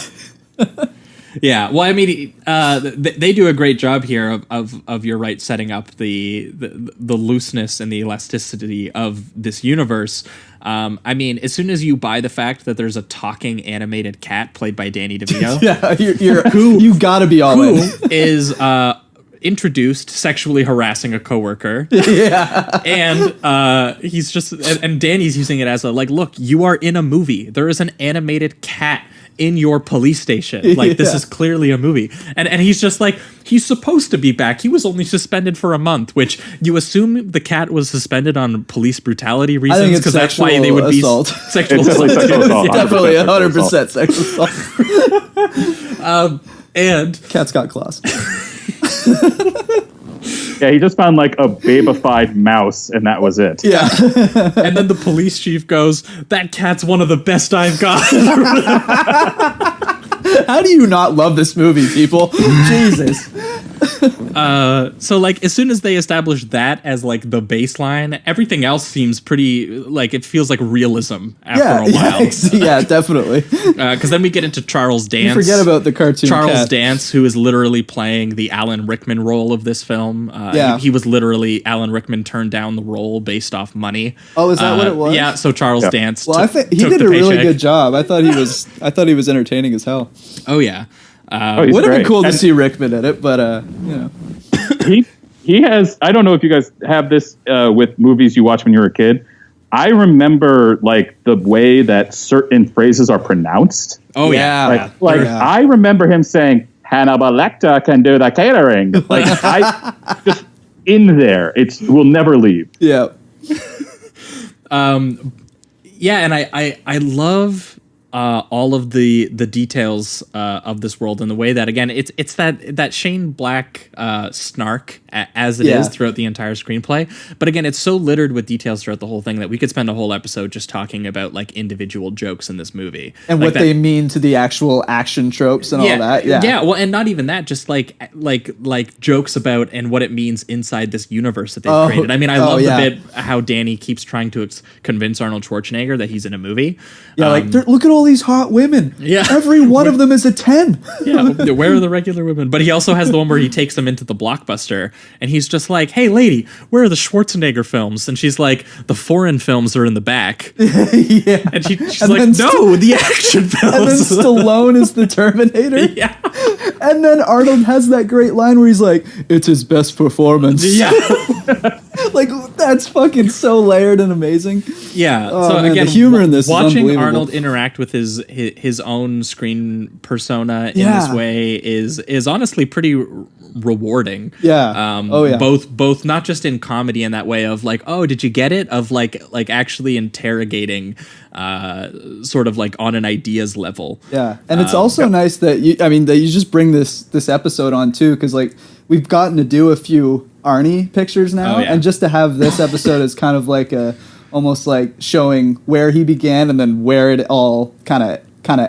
Yeah, well, I mean, they do a great job here of you're right, setting up the looseness and the elasticity of this universe. I mean, as soon as you buy the fact that there's a talking animated cat played by Danny DeVito, you gotta be all in. is introduced sexually harassing a coworker. Yeah, and he's just and Danny's using it as a like, look, you are in a movie. There is an animated cat in your police station. Like, this is clearly a movie. And he's just like, he's supposed to be back. He was only suspended for a month, which you assume the cat was suspended on police brutality reasons, because that's why they would assault. be sexual assault. Definitely 100% sexual assault. And cat's got claws. Yeah, he just found like a babified mouse, and that was it. Yeah. And then the police chief goes, that cat's one of the best I've got. How do you not love this movie, people? Jesus. So like, as soon as they establish that as like the baseline, everything else seems pretty, like, it feels like realism after a while. Yeah, definitely. Because then we get into Charles Dance. You forget about the cartoon Charles cat. Dance, who is literally playing the Alan Rickman role of this film. He was literally, Alan Rickman turned down the role based off money. Oh, is that what it was? Yeah, so Charles Dance Well, I think he did a really good job. I thought he was entertaining as hell. Oh, yeah. Would have been cool to see Rickman in it, but you know. He has, I don't know if you guys have this with movies you watch when you were a kid. I remember like the way that certain phrases are pronounced. Oh yeah. I remember him saying, Hannibal Lecter can do the catering. Like, I just in there. It will never leave. Yeah. Yeah, and I love all of the details of this world, and the way that, again, it's that Shane Black snark as it is throughout the entire screenplay. But again, it's so littered with details throughout the whole thing that we could spend a whole episode just talking about like individual jokes in this movie and like what they mean to the actual action tropes and all that. Yeah. Well, and not even that, just like jokes about and what it means inside this universe that they've created. I mean, I love the bit how Danny keeps trying to convince Arnold Schwarzenegger that he's in a movie. Yeah, look at all these hot women. Yeah, every one of them is a 10. Yeah, where are the regular women? But he also has the one where he takes them into the Blockbuster, and he's just like, "Hey, lady, where are the Schwarzenegger films?" And she's like, "The foreign films are in the back." Yeah, and she's like, "No, the action films." And then Stallone is the Terminator. Yeah, and then Arnold has that great line where he's like, "It's his best performance." Yeah. Like, that's fucking so layered and amazing. Yeah. Oh, so man, again, the humor in this watching is Arnold interact with his own screen persona in this way is honestly pretty rewarding. Yeah. Both not just in comedy in that way of like, oh, did you get it? Of like actually interrogating, sort of like on an ideas level. Yeah, and it's also nice that you just bring this episode on too, because like we've gotten to do a few Arnie pictures now, and just to have this episode is kind of like almost like showing where he began and then where it all kind of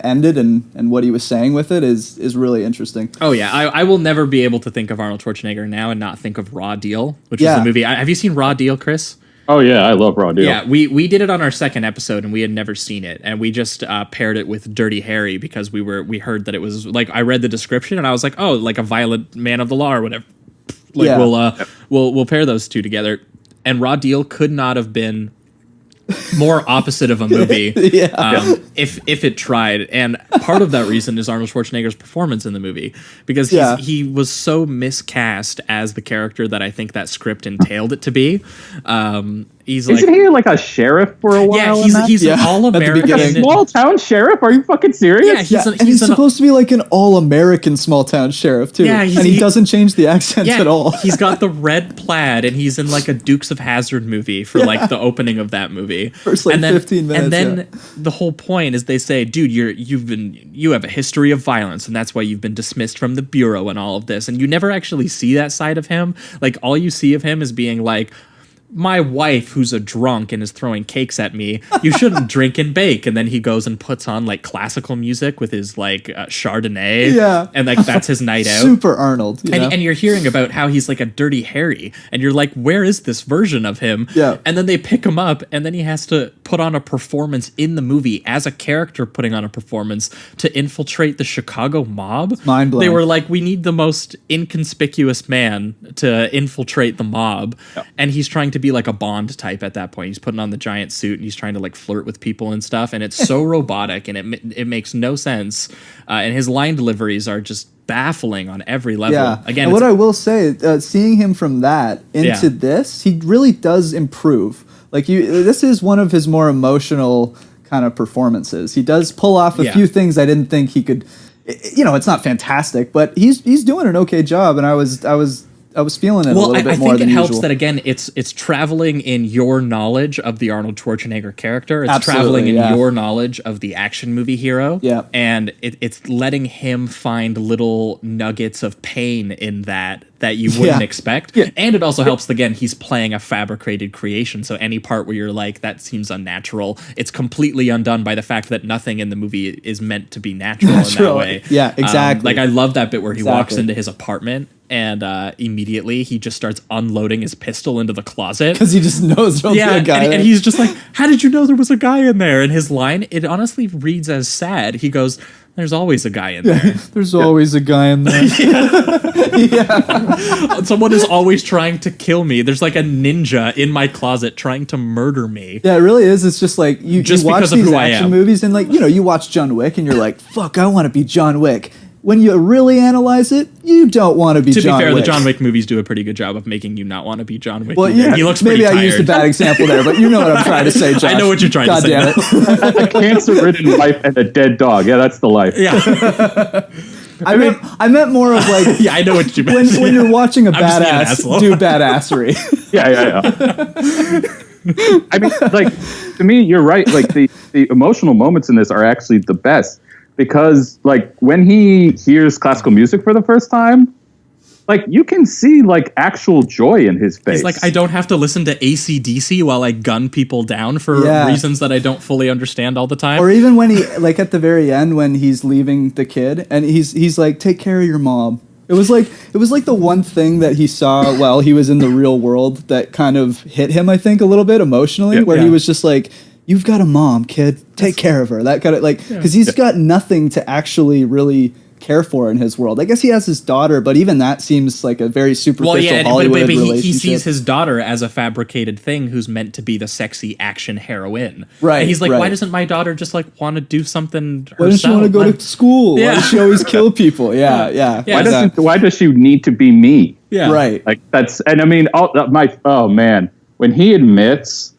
ended and what he was saying with it is really interesting. Oh yeah, I will never be able to think of Arnold Schwarzenegger now and not think of Raw Deal, which is the movie. Have you seen Raw Deal, Chris? Oh yeah, I love Raw Deal. Yeah, we did it on our second episode and we had never seen it, and we just paired it with Dirty Harry because we heard that it was like, I read the description and I was like, oh, like a violent man of the law or whatever. Like we'll pair those two together, and Raw Deal could not have been more opposite of a movie if it tried. And part of that reason is Arnold Schwarzenegger's performance in the movie, because he was so miscast as the character that I think that script entailed it to be. Isn't he like a sheriff for a while? Yeah, he's an all-American small town sheriff. Are you fucking serious? Yeah, he's supposed to be like an all-American small town sheriff too. Yeah, and he doesn't change the accents at all. He's got the red plaid, and he's in like a Dukes of Hazzard movie for like the opening of that movie. First 15 minutes. And then the whole point is they say, dude, you have a history of violence, and that's why you've been dismissed from the bureau and all of this. And you never actually see that side of him. Like, all you see of him is being like, my wife, who's a drunk and is throwing cakes at me, you shouldn't drink and bake. And then he goes and puts on like classical music with his like Chardonnay. Yeah. And like that's his night out. Super Arnold. And you're hearing about how he's like a dirty Harry. And you're like, where is this version of him? Yeah. And then they pick him up and then he has to put on a performance in the movie as a character putting on a performance to infiltrate the Chicago mob. Mind blowing. They were like, we need the most inconspicuous man to infiltrate the mob. Yeah. And he's trying to be like a Bond type at that point. He's putting on the giant suit and he's trying to like flirt with people and stuff. And it's so robotic and it makes no sense. And his line deliveries are just baffling on every level. Yeah. Again, and what I will say, seeing him from that into this, he really does improve. Like this is one of his more emotional kind of performances. He does pull off a few things I didn't think he could. You know, it's not fantastic, but he's doing an okay job, and I was feeling it a little bit more than usual. I think it helps that again, it's traveling in your knowledge of the Arnold Schwarzenegger character. It's traveling in your knowledge of the action movie hero. Yeah, and it's letting him find little nuggets of pain in that you wouldn't expect. Yeah. And it also helps, again, he's playing a fabricated creation. So any part where you're like, that seems unnatural, it's completely undone by the fact that nothing in the movie is meant to be natural in that way. Yeah, exactly. Like I love that bit where he walks into his apartment and immediately he just starts unloading his pistol into the closet. Because he just knows there'll be a guy there. And he's just like, how did you know there was a guy in there? And his line, it honestly reads as sad. He goes, there's always a guy in there. There's always a guy in there. Someone is always trying to kill me. There's like a ninja in my closet trying to murder me. Yeah, it really is. It's just like you watch these action movies and like, you watch John Wick and you're like, fuck, I want to be John Wick. When you really analyze it, you don't want to be John Wick. To be fair, the John Wick movies do a pretty good job of making you not want to be John Wick. Well, yeah, he looks maybe pretty I tired. used a bad example there, but you know what I'm trying to say, Josh. I know what you're trying to say. God damn it. A cancer-ridden wife and a dead dog. Yeah, that's the life. Yeah. I meant more of like... Yeah, I know what you meant. When you're watching a badass do badassery. Yeah. I mean, like, to me, you're right. Like, the emotional moments in this are actually the best. Because, like, when he hears classical music for the first time, like, you can see, like, actual joy in his face. He's like, I don't have to listen to AC/DC while I gun people down for reasons that I don't fully understand all the time. Or even when he, like, at the very end when he's leaving the kid, and he's like, take care of your mom. It was like the one thing that he saw while he was in the real world that kind of hit him, I think, a little bit emotionally, where he was just like, you've got a mom, kid. Take care of her. That kind of like, because he's got nothing to actually really care for in his world. I guess he has his daughter, but even that seems like a very superficial Hollywood relationship. He sees his daughter as a fabricated thing who's meant to be the sexy action heroine. Right. And he's like, why doesn't my daughter just like want to do something herself? Why doesn't she want to go to school? Yeah. Why does she always kill people? Yeah. Why does she need to be me? Yeah. Right. Like that's, and I mean, oh man, when he admits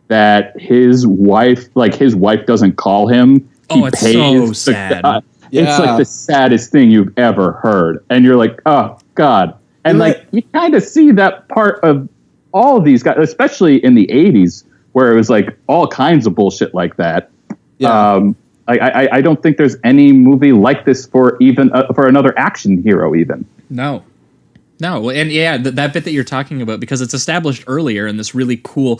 that his wife doesn't call him. It's so sad. It's like the saddest thing you've ever heard. And you're like, oh, God. And like, you kind of see that part of all of these guys, especially in the 80s, where it was like all kinds of bullshit like that. Yeah. I don't think there's any movie like this for another action hero even. No, and yeah, that bit that you're talking about, because it's established earlier in this really cool,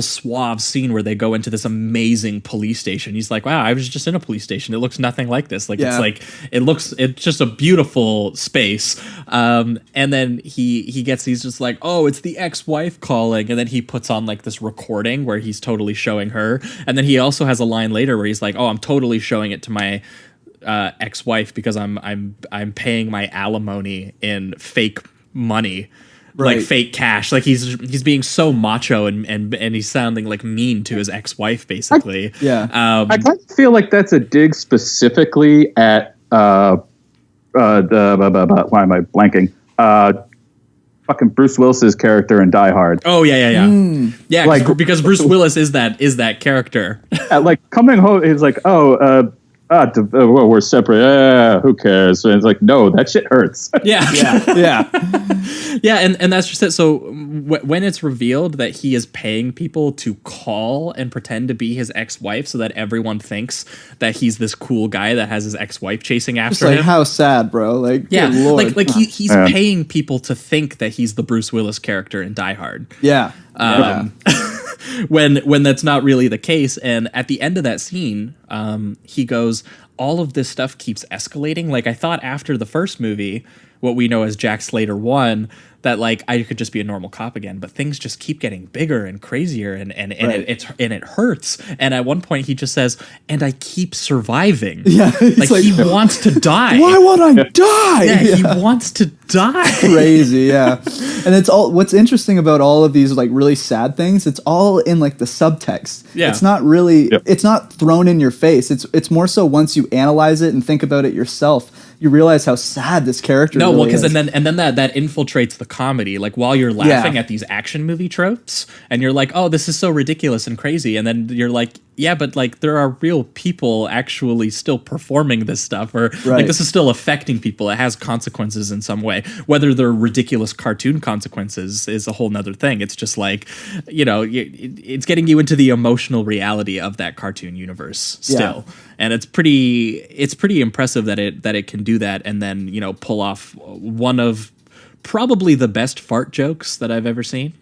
suave scene where they go into this amazing police station. He's like, wow, I was just in a police station. It looks nothing like this. Like, it's just a beautiful space. And then he's just like, oh, it's the ex-wife calling. And then he puts on like this recording where he's totally showing her. And then he also has a line later where he's like, oh, I'm totally showing it to my ex-wife because I'm paying my alimony in fake money, like fake cash. Like he's being so macho and he's sounding like mean to his ex-wife basically. I kind of feel like that's a dig specifically at why am I blanking? Fucking Bruce Willis's character in Die Hard. Oh yeah. Like, because Bruce Willis is that character. Like coming home, he's like, oh. well, we're separate. Who cares? And it's like, no, that shit hurts. Yeah. Yeah. Yeah, and that's just it. So when it's revealed that he is paying people to call and pretend to be his ex-wife so that everyone thinks that he's this cool guy that has his ex-wife chasing Just after like, him. how sad, bro. Like, Yeah, good Lord. like he's paying people to think that he's the Bruce Willis character in Die Hard. Yeah. When that's not really the case. And at the end of that scene, he goes, all of this stuff keeps escalating. Like, I thought after the first movie, what we know as Jack Slater 1, that like I could just be a normal cop again, but things just keep getting bigger and crazier, and it hurts. And at one point he just says, "And I keep surviving." Yeah, like he wants to die. Why would I die? Yeah, he wants to die. Crazy, yeah. And it's all, what's interesting about all of these like really sad things, it's all in like the subtext. Yeah. It's not really, it's not thrown in your face. It's more so once you analyze it and think about it yourself, you realize how sad this character No, really well, because is. and then that infiltrates the comedy. Like while you're laughing at these action movie tropes, and you're like, "Oh, this is so ridiculous and crazy," and then you're like, "Yeah, but like there are real people actually still performing this stuff, or like this is still affecting people. It has consequences in some way. Whether they're ridiculous cartoon consequences is a whole nother thing. It's just like, you know, it's getting you into the emotional reality of that cartoon universe still." Yeah. And it's pretty impressive that it can do that, and then, you know, pull off one of probably the best fart jokes that I've ever seen.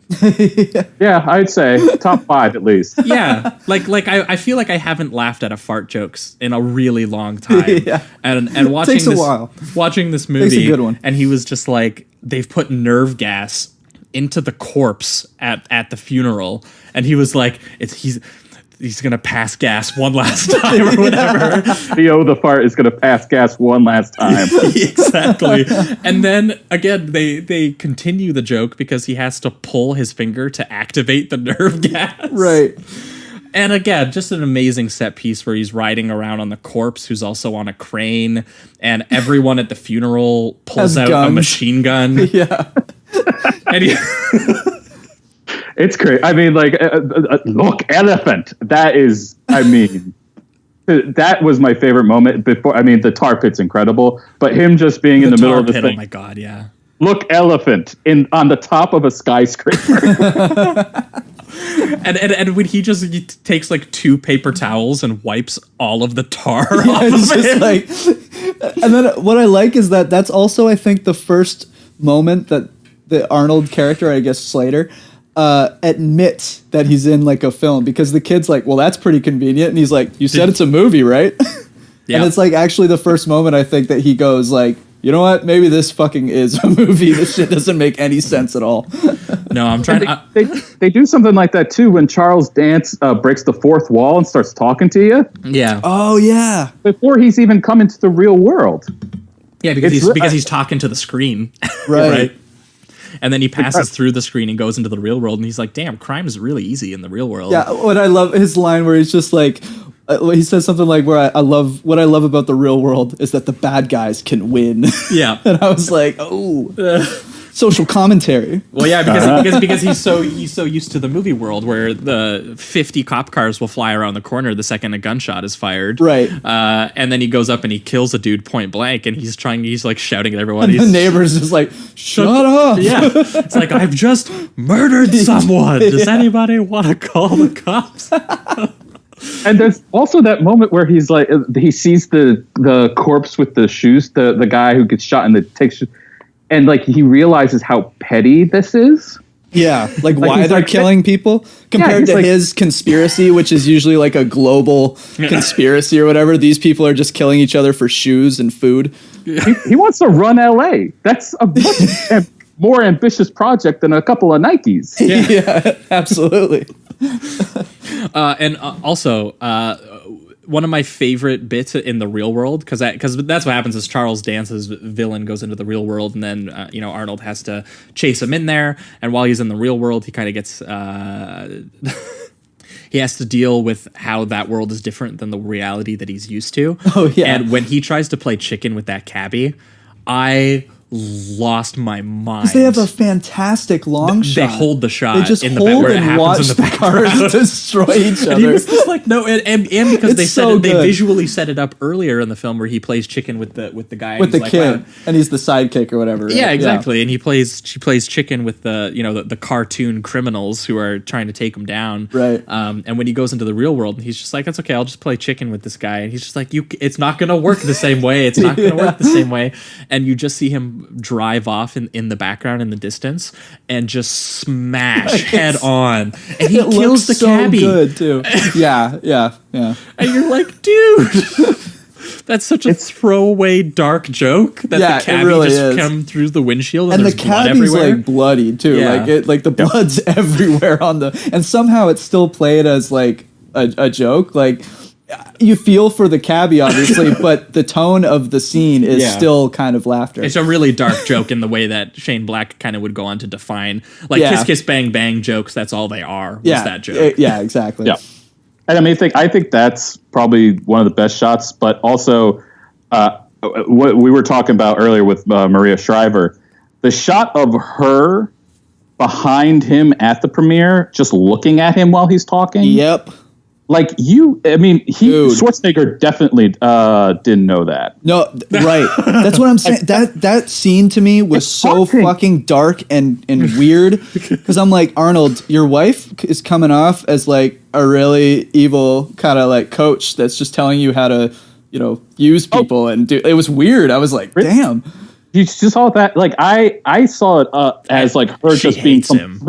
Yeah, I'd say top 5 at least. Yeah, like I feel like I haven't laughed at a fart jokes in a really long time. Yeah. And watching Takes a while. watching this movie, Takes a good one. and he was just like, they've put nerve gas into the corpse at the funeral, and he was like, he's gonna pass gas one last time or whatever. Theo the fart is gonna pass gas one last time. Exactly. And then again, they continue the joke because he has to pull his finger to activate the nerve gas. Right. And again, just an amazing set piece where he's riding around on the corpse, who's also on a crane, and everyone at the funeral pulls out a machine gun. Yeah. And he It's great. I mean, like, look, elephant. That is, I mean, that was my favorite moment. Before, I mean, the tar pit's incredible, but him just being in the middle of the thing. Oh my god, yeah. Look, elephant on the top of a skyscraper. and when he takes like 2 paper towels and wipes all of the tar off It's of just it. like, and then what I like is that that's also, I think, the first moment that the Arnold character, I guess Slater, admits that he's in like a film, because the kid's like, well, that's pretty convenient, and he's like, you said it's a movie, right? Yeah. And it's like actually the first moment I think that he goes like, you know what, maybe this fucking is a movie. This shit doesn't make any sense at all. No, I'm trying. They do something like that too when Charles Dance breaks the 4th wall and starts talking to you. Yeah. Oh yeah. Before he's even come into the real world. Yeah, because he's talking to the screen. Right. And then he passes through the screen and goes into the real world, and he's like, damn, crime is really easy in the real world. Yeah, what I love his line where he's just like, he says something like, where I love, what I love about the real world is that the bad guys can win. Yeah. And I was like, oh, social commentary. Well, yeah, because he's so used to the movie world where the 50 cop cars will fly around the corner the second a gunshot is fired. Right. And then he goes up and he kills a dude point blank, and he's like shouting at everyone. And the neighbor's just like, shut up. Yeah. It's like, I've just murdered someone. Does anybody want to call the cops? And there's also that moment where he's like, he sees the corpse with the shoes, the guy who gets shot and takes, and like he realizes how petty this is. Yeah, like why they're killing people compared to his conspiracy, which is usually like a global conspiracy or whatever. These people are just killing each other for shoes and food. He wants to run LA. That's a much more ambitious project than a couple of Nikes. Yeah, absolutely. And also, one of my favorite bits in the real world, because that's what happens is Charles Dance's villain goes into the real world, and then Arnold has to chase him in there, and while he's in the real world, he kind of gets he has to deal with how that world is different than the reality that he's used to. Oh yeah. And when he tries to play chicken with that cabbie, I lost my mind. They have a fantastic long shot. They hold the shot. They just in hold where it and happens watch in the cars destroy each other. And he was just like, no, and because It's they said so it, they good. visually set it up earlier in the film where he plays chicken with the guy with and the he's kid, like, wow. and he's the sidekick or whatever. Right? Yeah, exactly. And she plays chicken with the cartoon criminals who are trying to take him down. Right. And when he goes into the real world, he's just like, that's okay, I'll just play chicken with this guy. And he's just like, it's not gonna work the same way. It's not gonna work the same way. And you just see him drive off in the background in the distance and just smash head on. And he kills the cabbie. Good too. Yeah. And you're like, dude. That's such a throwaway dark joke that the cabbie really just is. come through the windshield and the there's blood cabbie's everywhere. like bloody too. Yeah. Like the blood's everywhere and somehow it's still played as like a joke. Like you feel for the cabbie obviously, but the tone of the scene is still kind of laughter. It's a really dark joke in the way that Shane Black kind of would go on to define kiss kiss bang bang jokes. That's all they are. Was that joke? Yeah, exactly. Yeah. And I think that's probably one of the best shots, but also what we were talking about earlier with Maria Shriver, the shot of her behind him at the premiere, just looking at him while he's talking. Yep. Schwarzenegger definitely didn't know that. No, right. That's what I'm saying. That scene to me was so fucking dark and weird because I'm like, Arnold, your wife is coming off as like a really evil kind of like coach that's just telling you how to, use people and do. It was weird. I was like, damn. You just saw that. Like I saw it as like her She just being hates him.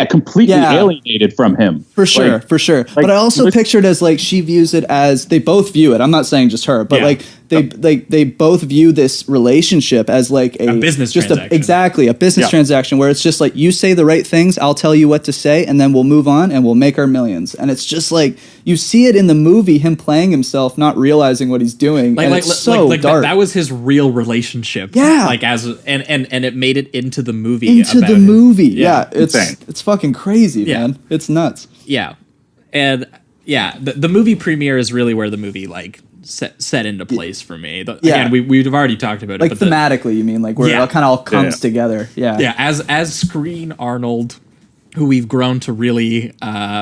completely alienated from him. For sure. But I also pictured as like she views it as they both view it. I'm not saying just her, but they both view this relationship as like a business transaction. transaction. A business transaction where it's just like you say the right things, I'll tell you what to say, and then we'll move on and we'll make our millions. And it's just like you see it in the movie, him playing himself, not realizing what he's doing. It's so dark. That was his real relationship. Yeah. And it made it into the movie. Yeah. It's fucking crazy, man. It's nuts. Yeah. And the movie premiere is really where the movie like set into place for me. Again, we've already talked about it. Like but thematically, you mean, like where it kind of all comes together. Yeah. Yeah. As Screen Arnold, who we've grown to really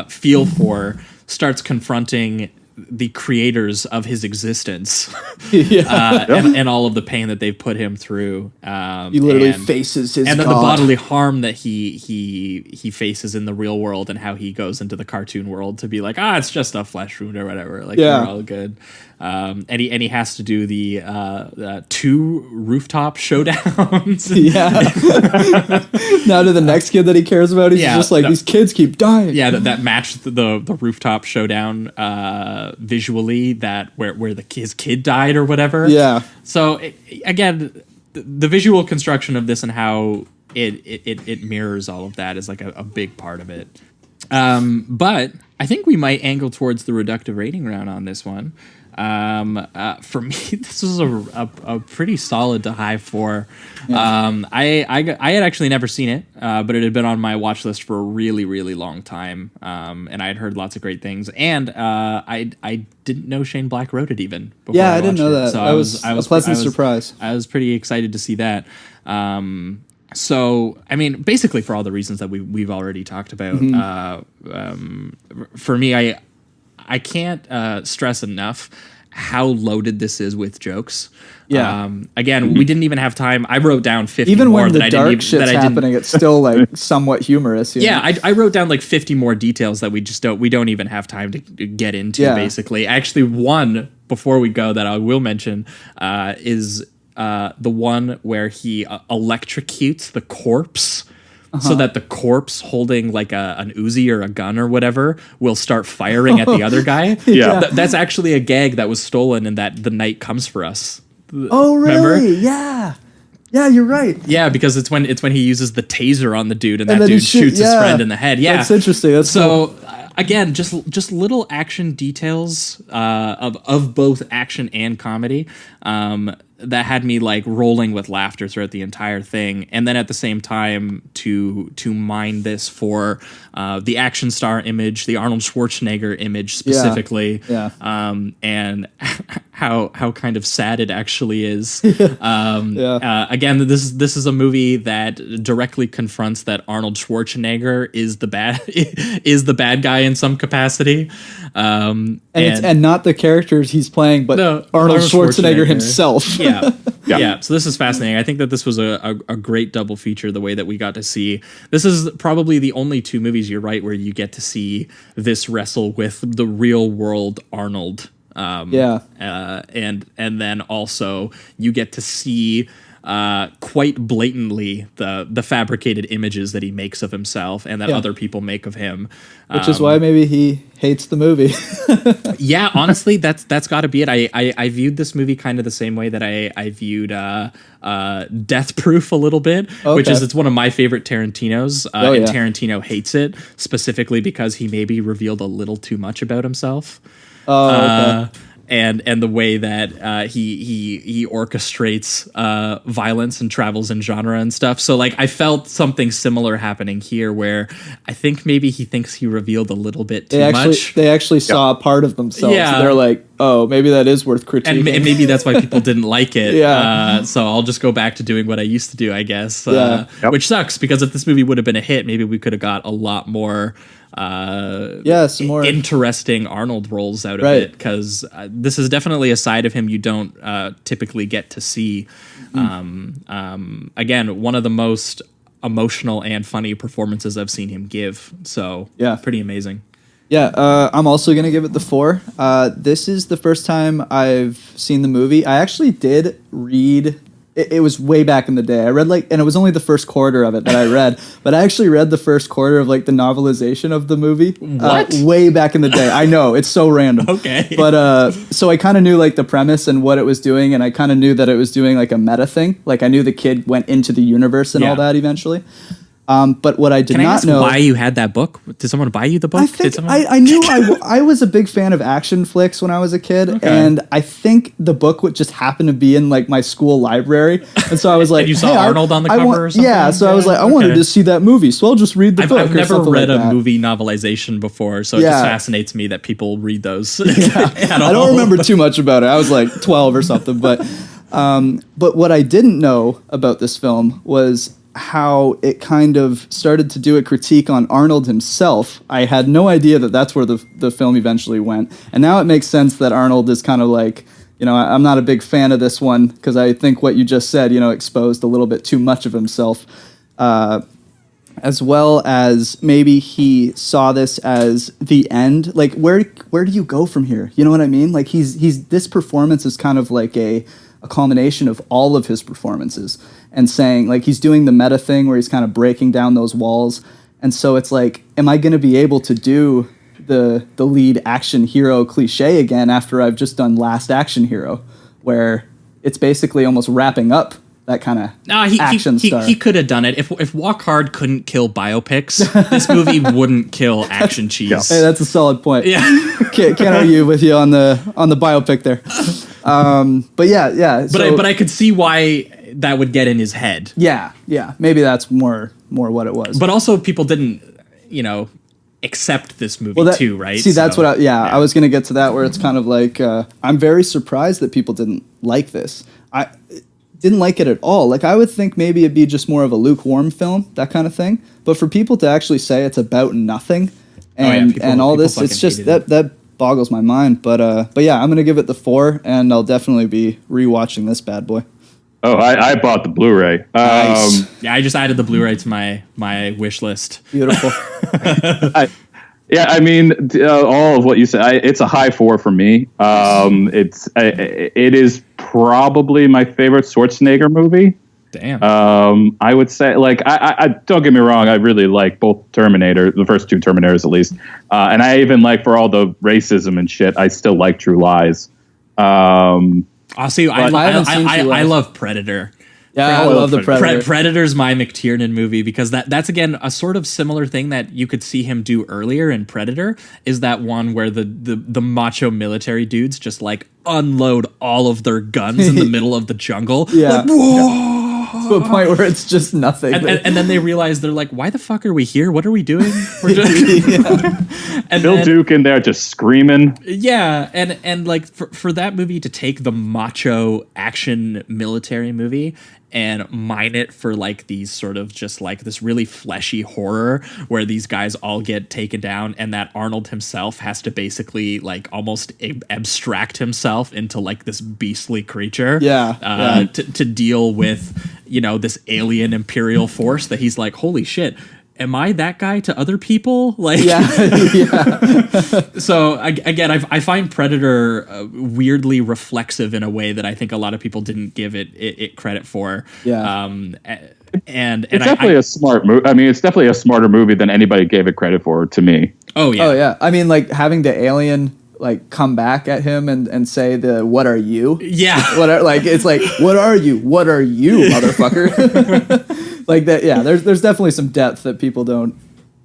feel for, starts confronting the creators of his existence and all of the pain that they've put him through. He literally faces his and God. the bodily harm that he faces in the real world, and how he goes into the cartoon world to be like, it's just a flesh wound or whatever. Like we're all good. And he has to do the 2 rooftop showdowns. Now to the next kid that he cares about, he's just like, these kids keep dying. Yeah, that match the rooftop showdown visually, that where his kid died or whatever. Yeah. So again, the visual construction of this and how it mirrors all of that is like a big part of it. But I think we might angle towards the reductive rating round on this one. For me, this was a pretty solid to high 4. I had actually never seen it, but it had been on my watch list for a really, really long time. And I had heard lots of great things. And I didn't know Shane Black wrote it even before I didn't know that. So I was a pleasant surprise. I was pretty excited to see that. So, I mean, basically for all the reasons that we've already talked about, for me, I can't stress enough how loaded this is with jokes. Yeah. Again, we didn't even have time. I wrote down 50 even more when the that dark shit's happening, it's still like somewhat humorous. I wrote down like 50 more details that we don't even have time to get into. Basically, actually, one before we go that I will mention is the one where he electrocutes the corpse. So that the corpse holding like an Uzi or a gun or whatever will start firing at the other guy. That's actually a gag that was stolen in that The Night Comes for Us. Oh, really? Remember? Yeah. Yeah, you're right. Yeah, because it's when he uses the taser on the dude and that dude shoots his friend in the head. Yeah, that's interesting. That's so cool. Again, just little action details of both action and comedy that had me like rolling with laughter throughout the entire thing, and then at the same time to mine this for the action star image, the Arnold Schwarzenegger image specifically, and how kind of sad it actually is. Again, this is a movie that directly confronts that Arnold Schwarzenegger is the bad guy in some capacity, and not the characters he's playing, but Arnold Schwarzenegger himself. Yeah. So this is fascinating. I think that this was a great double feature, the way that we got to see. This is probably the only two movies, you're right, where you get to see this wrestle with the real world Arnold. And then also you get to see quite blatantly the fabricated images that he makes of himself and that other people make of him, which is why maybe he hates the movie. Yeah, honestly, that's got to be it. I viewed this movie kind of the same way that I viewed Death Proof a little bit, which is, it's one of my favorite Tarantino's, and Tarantino hates it specifically because he maybe revealed a little too much about himself. And the way that he orchestrates violence and travels in genre and stuff. So like I felt something similar happening here, where I think maybe he thinks he revealed a little bit too much. They actually saw a part of themselves. Yeah. They're like, oh, maybe that is worth critiquing. And maybe that's why people didn't like it. So I'll just go back to doing what I used to do, I guess. Which sucks, because if this movie would have been a hit, maybe we could have got a lot more some more interesting Arnold roles out of it, because this is definitely a side of him you don't typically get to see. Again, one of the most emotional and funny performances I've seen him give. So pretty amazing. I'm also going to give it the 4. This is the first time I've seen the movie. I actually did read... It was way back in the day. I read and it was only the first quarter of it that I read, but I actually read the first quarter of like the novelization of the movie. What? Way back in the day. I know, it's so random. Okay. But so I kind of knew like the premise and what it was doing, and I kind of knew that it was doing like a meta thing. Like I knew the kid went into the universe and all that eventually. But what I did not know... why you had that book? Did someone buy you the book? I think I knew I was a big fan of action flicks when I was a kid, and I think the book would just happen to be in like my school library, and so I was like, and you saw Arnold on the cover or something? Yeah, so I was like, I wanted to see that movie, so I'll just read the book. I've never read a movie novelization before, so it just fascinates me that people read those. I don't remember too much about it. I was like 12 or something, but what I didn't know about this film was how it kind of started to do a critique on Arnold himself. I had no idea that that's where the film eventually went. And now it makes sense that Arnold is kind of like, I'm not a big fan of this one, because I think what you just said, exposed a little bit too much of himself. As well as maybe he saw this as the end. Like, where do you go from here? You know what I mean? Like, this performance is kind of like a culmination of all of his performances, and saying, like, he's doing the meta thing where he's kind of breaking down those walls. And so it's like, am I going to be able to do the lead action hero cliche again after I've just done Last Action Hero, where it's basically almost wrapping up that kind of action star? He could have done it. If Walk Hard couldn't kill biopics, this movie wouldn't kill action cheese. Hey, that's a solid point. Yeah. Can't argue with you on the biopic there. But yeah. But I could see why that would get in his head. Yeah. Maybe that's more what it was. But also, people didn't, accept this movie too, right? See, that's what I was going to get to that, where it's kind of like, I'm very surprised that people didn't like this. I didn't like it at all. Like, I would think maybe it'd be just more of a lukewarm film, that kind of thing. But for people to actually say it's about nothing and all this, it's just that boggles my mind. But yeah, I'm going to give it the 4, and I'll definitely be rewatching this bad boy. Oh, I bought the Blu-ray. Nice. Yeah, I just added the Blu-ray to my wish list. Beautiful. I mean, all of what you said, it's a high 4 for me. It is probably my favorite Schwarzenegger movie. Damn. I would say, like, I don't get me wrong, I really like both Terminator, the first two Terminators at least, and I even like, for all the racism and shit, I still like True Lies. I love Predator. Yeah, I love the Predator. Predator's my McTiernan movie because that's again a sort of similar thing that you could see him do earlier in Predator. Is that one where the macho military dudes just like unload all of their guns in the middle of the jungle? Yeah. Like, whoa! To a point where it's just nothing. And then they realize they're like, why the fuck are we here? What are we doing? We're just and Bill Duke in there just screaming. Yeah, and like for that movie to take the macho action military movie and mine it for like these sort of just like this really fleshy horror where these guys all get taken down and that Arnold himself has to basically like almost abstract himself into like this beastly creature to deal with, you know, this alien imperial force that he's like, holy shit, am I that guy to other people? Like, So again, I find Predator weirdly reflexive in a way that I think a lot of people didn't give it credit for. Yeah. And it's definitely a smart movie. I mean, it's definitely a smarter movie than anybody gave it credit for, to me. Oh yeah. Oh yeah. I mean, like having the alien like come back at him and say the "What are you?" Yeah. It's like "What are you? What are you, motherfucker?" Like that. Yeah. There's definitely some depth that people don't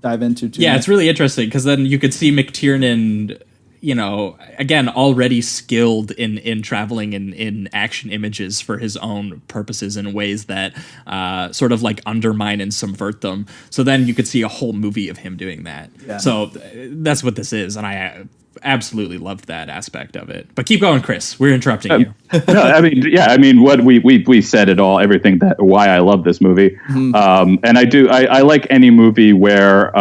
dive into too much. It's really interesting because then you could see McTiernan, you know, again, already skilled in traveling in action images for his own purposes in ways that sort of like undermine and subvert them. So then you could see a whole movie of him doing that. Yeah. So that's what this is. And I absolutely loved that aspect of it. But keep going, Chris. We're interrupting you. No, I mean, what we said it all, everything that why I love this movie. Mm-hmm. And I like any movie where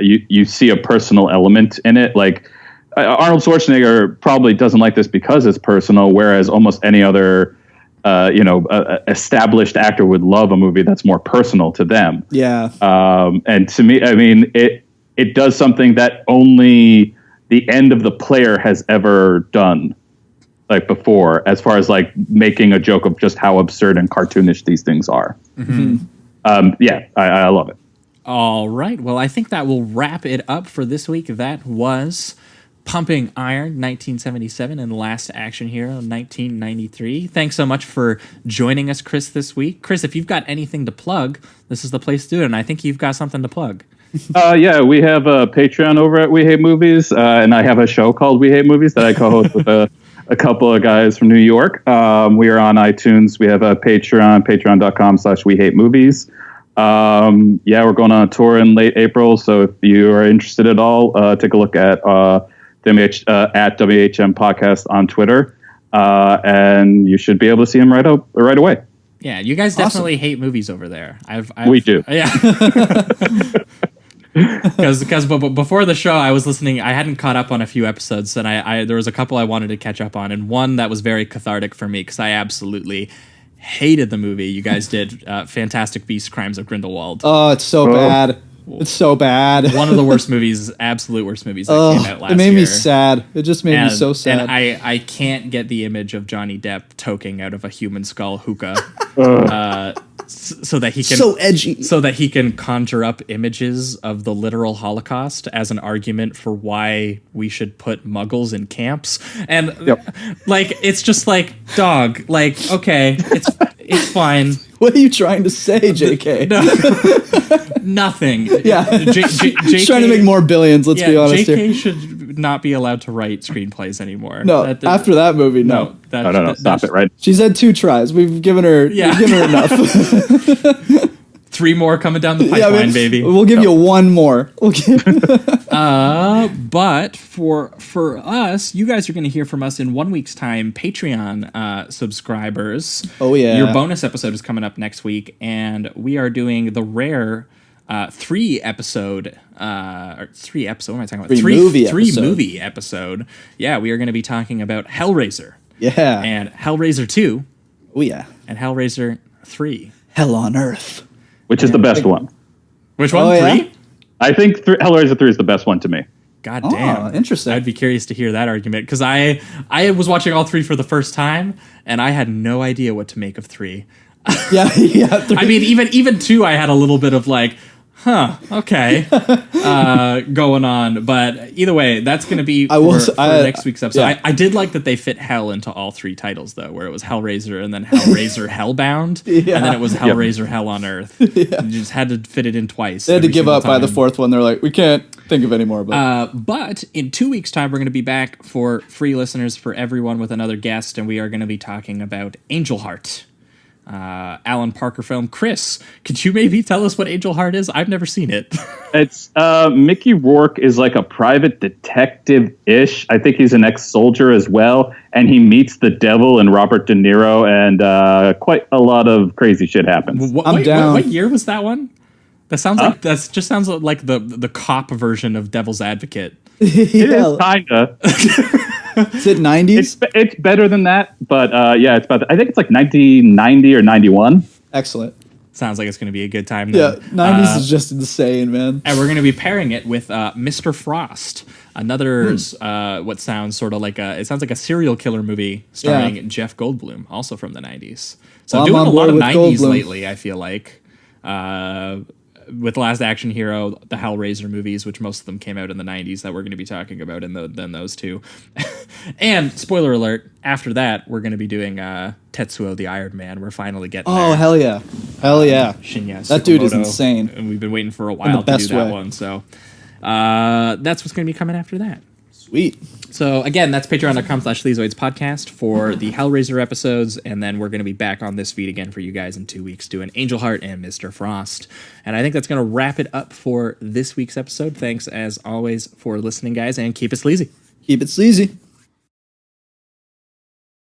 you see a personal element in it. Like Arnold Schwarzenegger probably doesn't like this because it's personal, whereas almost any other established actor would love a movie that's more personal to them. Yeah. And to me, I mean, it does something that only the end of the player has ever done, like before, as far as like making a joke of just how absurd and cartoonish these things are. Mm-hmm. I love it. All right. Well, I think that will wrap it up for this week. That was Pumping Iron, 1977, and Last Action Hero, 1993. Thanks so much for joining us, Chris, this week. Chris, if you've got anything to plug, this is the place to do it, and I think you've got something to plug. We have a Patreon over at We Hate Movies, and I have a show called We Hate Movies that I co-host with a couple of guys from New York. We are on iTunes. We have a Patreon, patreon.com/We Hate Movies. We're going on a tour in late April, so if you are interested at all, take a look at WHM Podcast on Twitter, and you should be able to see them right away. Yeah, you guys definitely hate movies over there. We do. Yeah. Because before the show, I was listening. I hadn't caught up on a few episodes, and I there was a couple I wanted to catch up on, and one that was very cathartic for me because I absolutely hated the movie. You guys did Fantastic Beasts: Crimes of Grindelwald. Oh, it's so bad. It's so bad. One of the worst movies, absolute worst movies that came out last year. It made me sad. It just made me so sad. And I can't get the image of Johnny Depp toking out of a human skull hookah. So that he can so edgy, so that he can conjure up images of the literal Holocaust as an argument for why we should put Muggles in camps. And like, it's just like, dog, like, okay, it's fine. What are you trying to say, JK? Nothing. Yeah. JK, trying to make more billions, let's be honest JK here. should not be allowed to write screenplays anymore. No, after that movie, no. Stop it, right? She's had 2 tries. We've given her enough. 3 more coming down the pipeline, baby. We'll give you 1 more. But for us, you guys are going to hear from us in 1 week's time. Patreon subscribers. Oh yeah, your bonus episode is coming up next week, and we are doing the rare 3 episode. What am I talking about? 3 movie episode. Yeah, we are going to be talking about Hellraiser. Yeah, and Hellraiser 2. Oh yeah, and Hellraiser 3. Hell on Earth. Which is the best one? Which one? 3? Yeah? I think Hellraiser 3 is the best one to me. God damn. Oh, interesting. I'd be curious to hear that argument because I was watching all 3 for the first time and I had no idea what to make of 3. Yeah. 3. I mean, even 2, I had a little bit of like, Okay. Going on. But either way, that's going to be for next week's episode. Yeah. I did like that they fit Hell into all three titles, though, where it was Hellraiser and then Hellraiser Hellbound, and then it was Hellraiser Hell on Earth. You just had to fit it in twice. They had to give up by the fourth one. They're like, we can't think of any more. But in 2 weeks' time, we're going to be back for free listeners for everyone with another guest, and we are going to be talking about Angel Heart. Alan Parker film. Chris, could you maybe tell us what Angel Heart is? I've never seen it. It's Mickey Rourke is like a private detective-ish. I think he's an ex-soldier as well, and he meets the devil and Robert De Niro, and quite a lot of crazy shit happens. I'm down. What year was that one? That sounds like just sounds like the cop version of Devil's Advocate. It is kinda. Is it 90s? It's better than that, but it's about. I think it's like 1990 or 91. Excellent. Sounds like it's going to be a good time. Then. Yeah, 90s is just insane, man. And we're going to be pairing it with Mr. Frost, another what sounds sort of like it sounds like a serial killer movie starring Jeff Goldblum, also from the 90s. So well, doing a lot of 90s Goldblum lately, I feel like. With Last Action Hero, the Hellraiser movies, which most of them came out in the 90s, that we're going to be talking about in those two. And, spoiler alert, after that, we're going to be doing Tetsuo the Iron Man. We're finally getting there. Oh, hell yeah. Hell yeah. Shinya that dude is Tsukamoto, insane. And we've been waiting for a while to do that one. So that's what's going to be coming after that. Sweet. So again, that's patreon.com/Sleazoids podcast for the Hellraiser episodes, and then we're going to be back on this feed again for you guys in 2 weeks doing Angel Heart and Mr. Frost. And I think that's going to wrap it up for this week's episode. Thanks as always for listening, guys, and keep it sleazy. Keep it sleazy.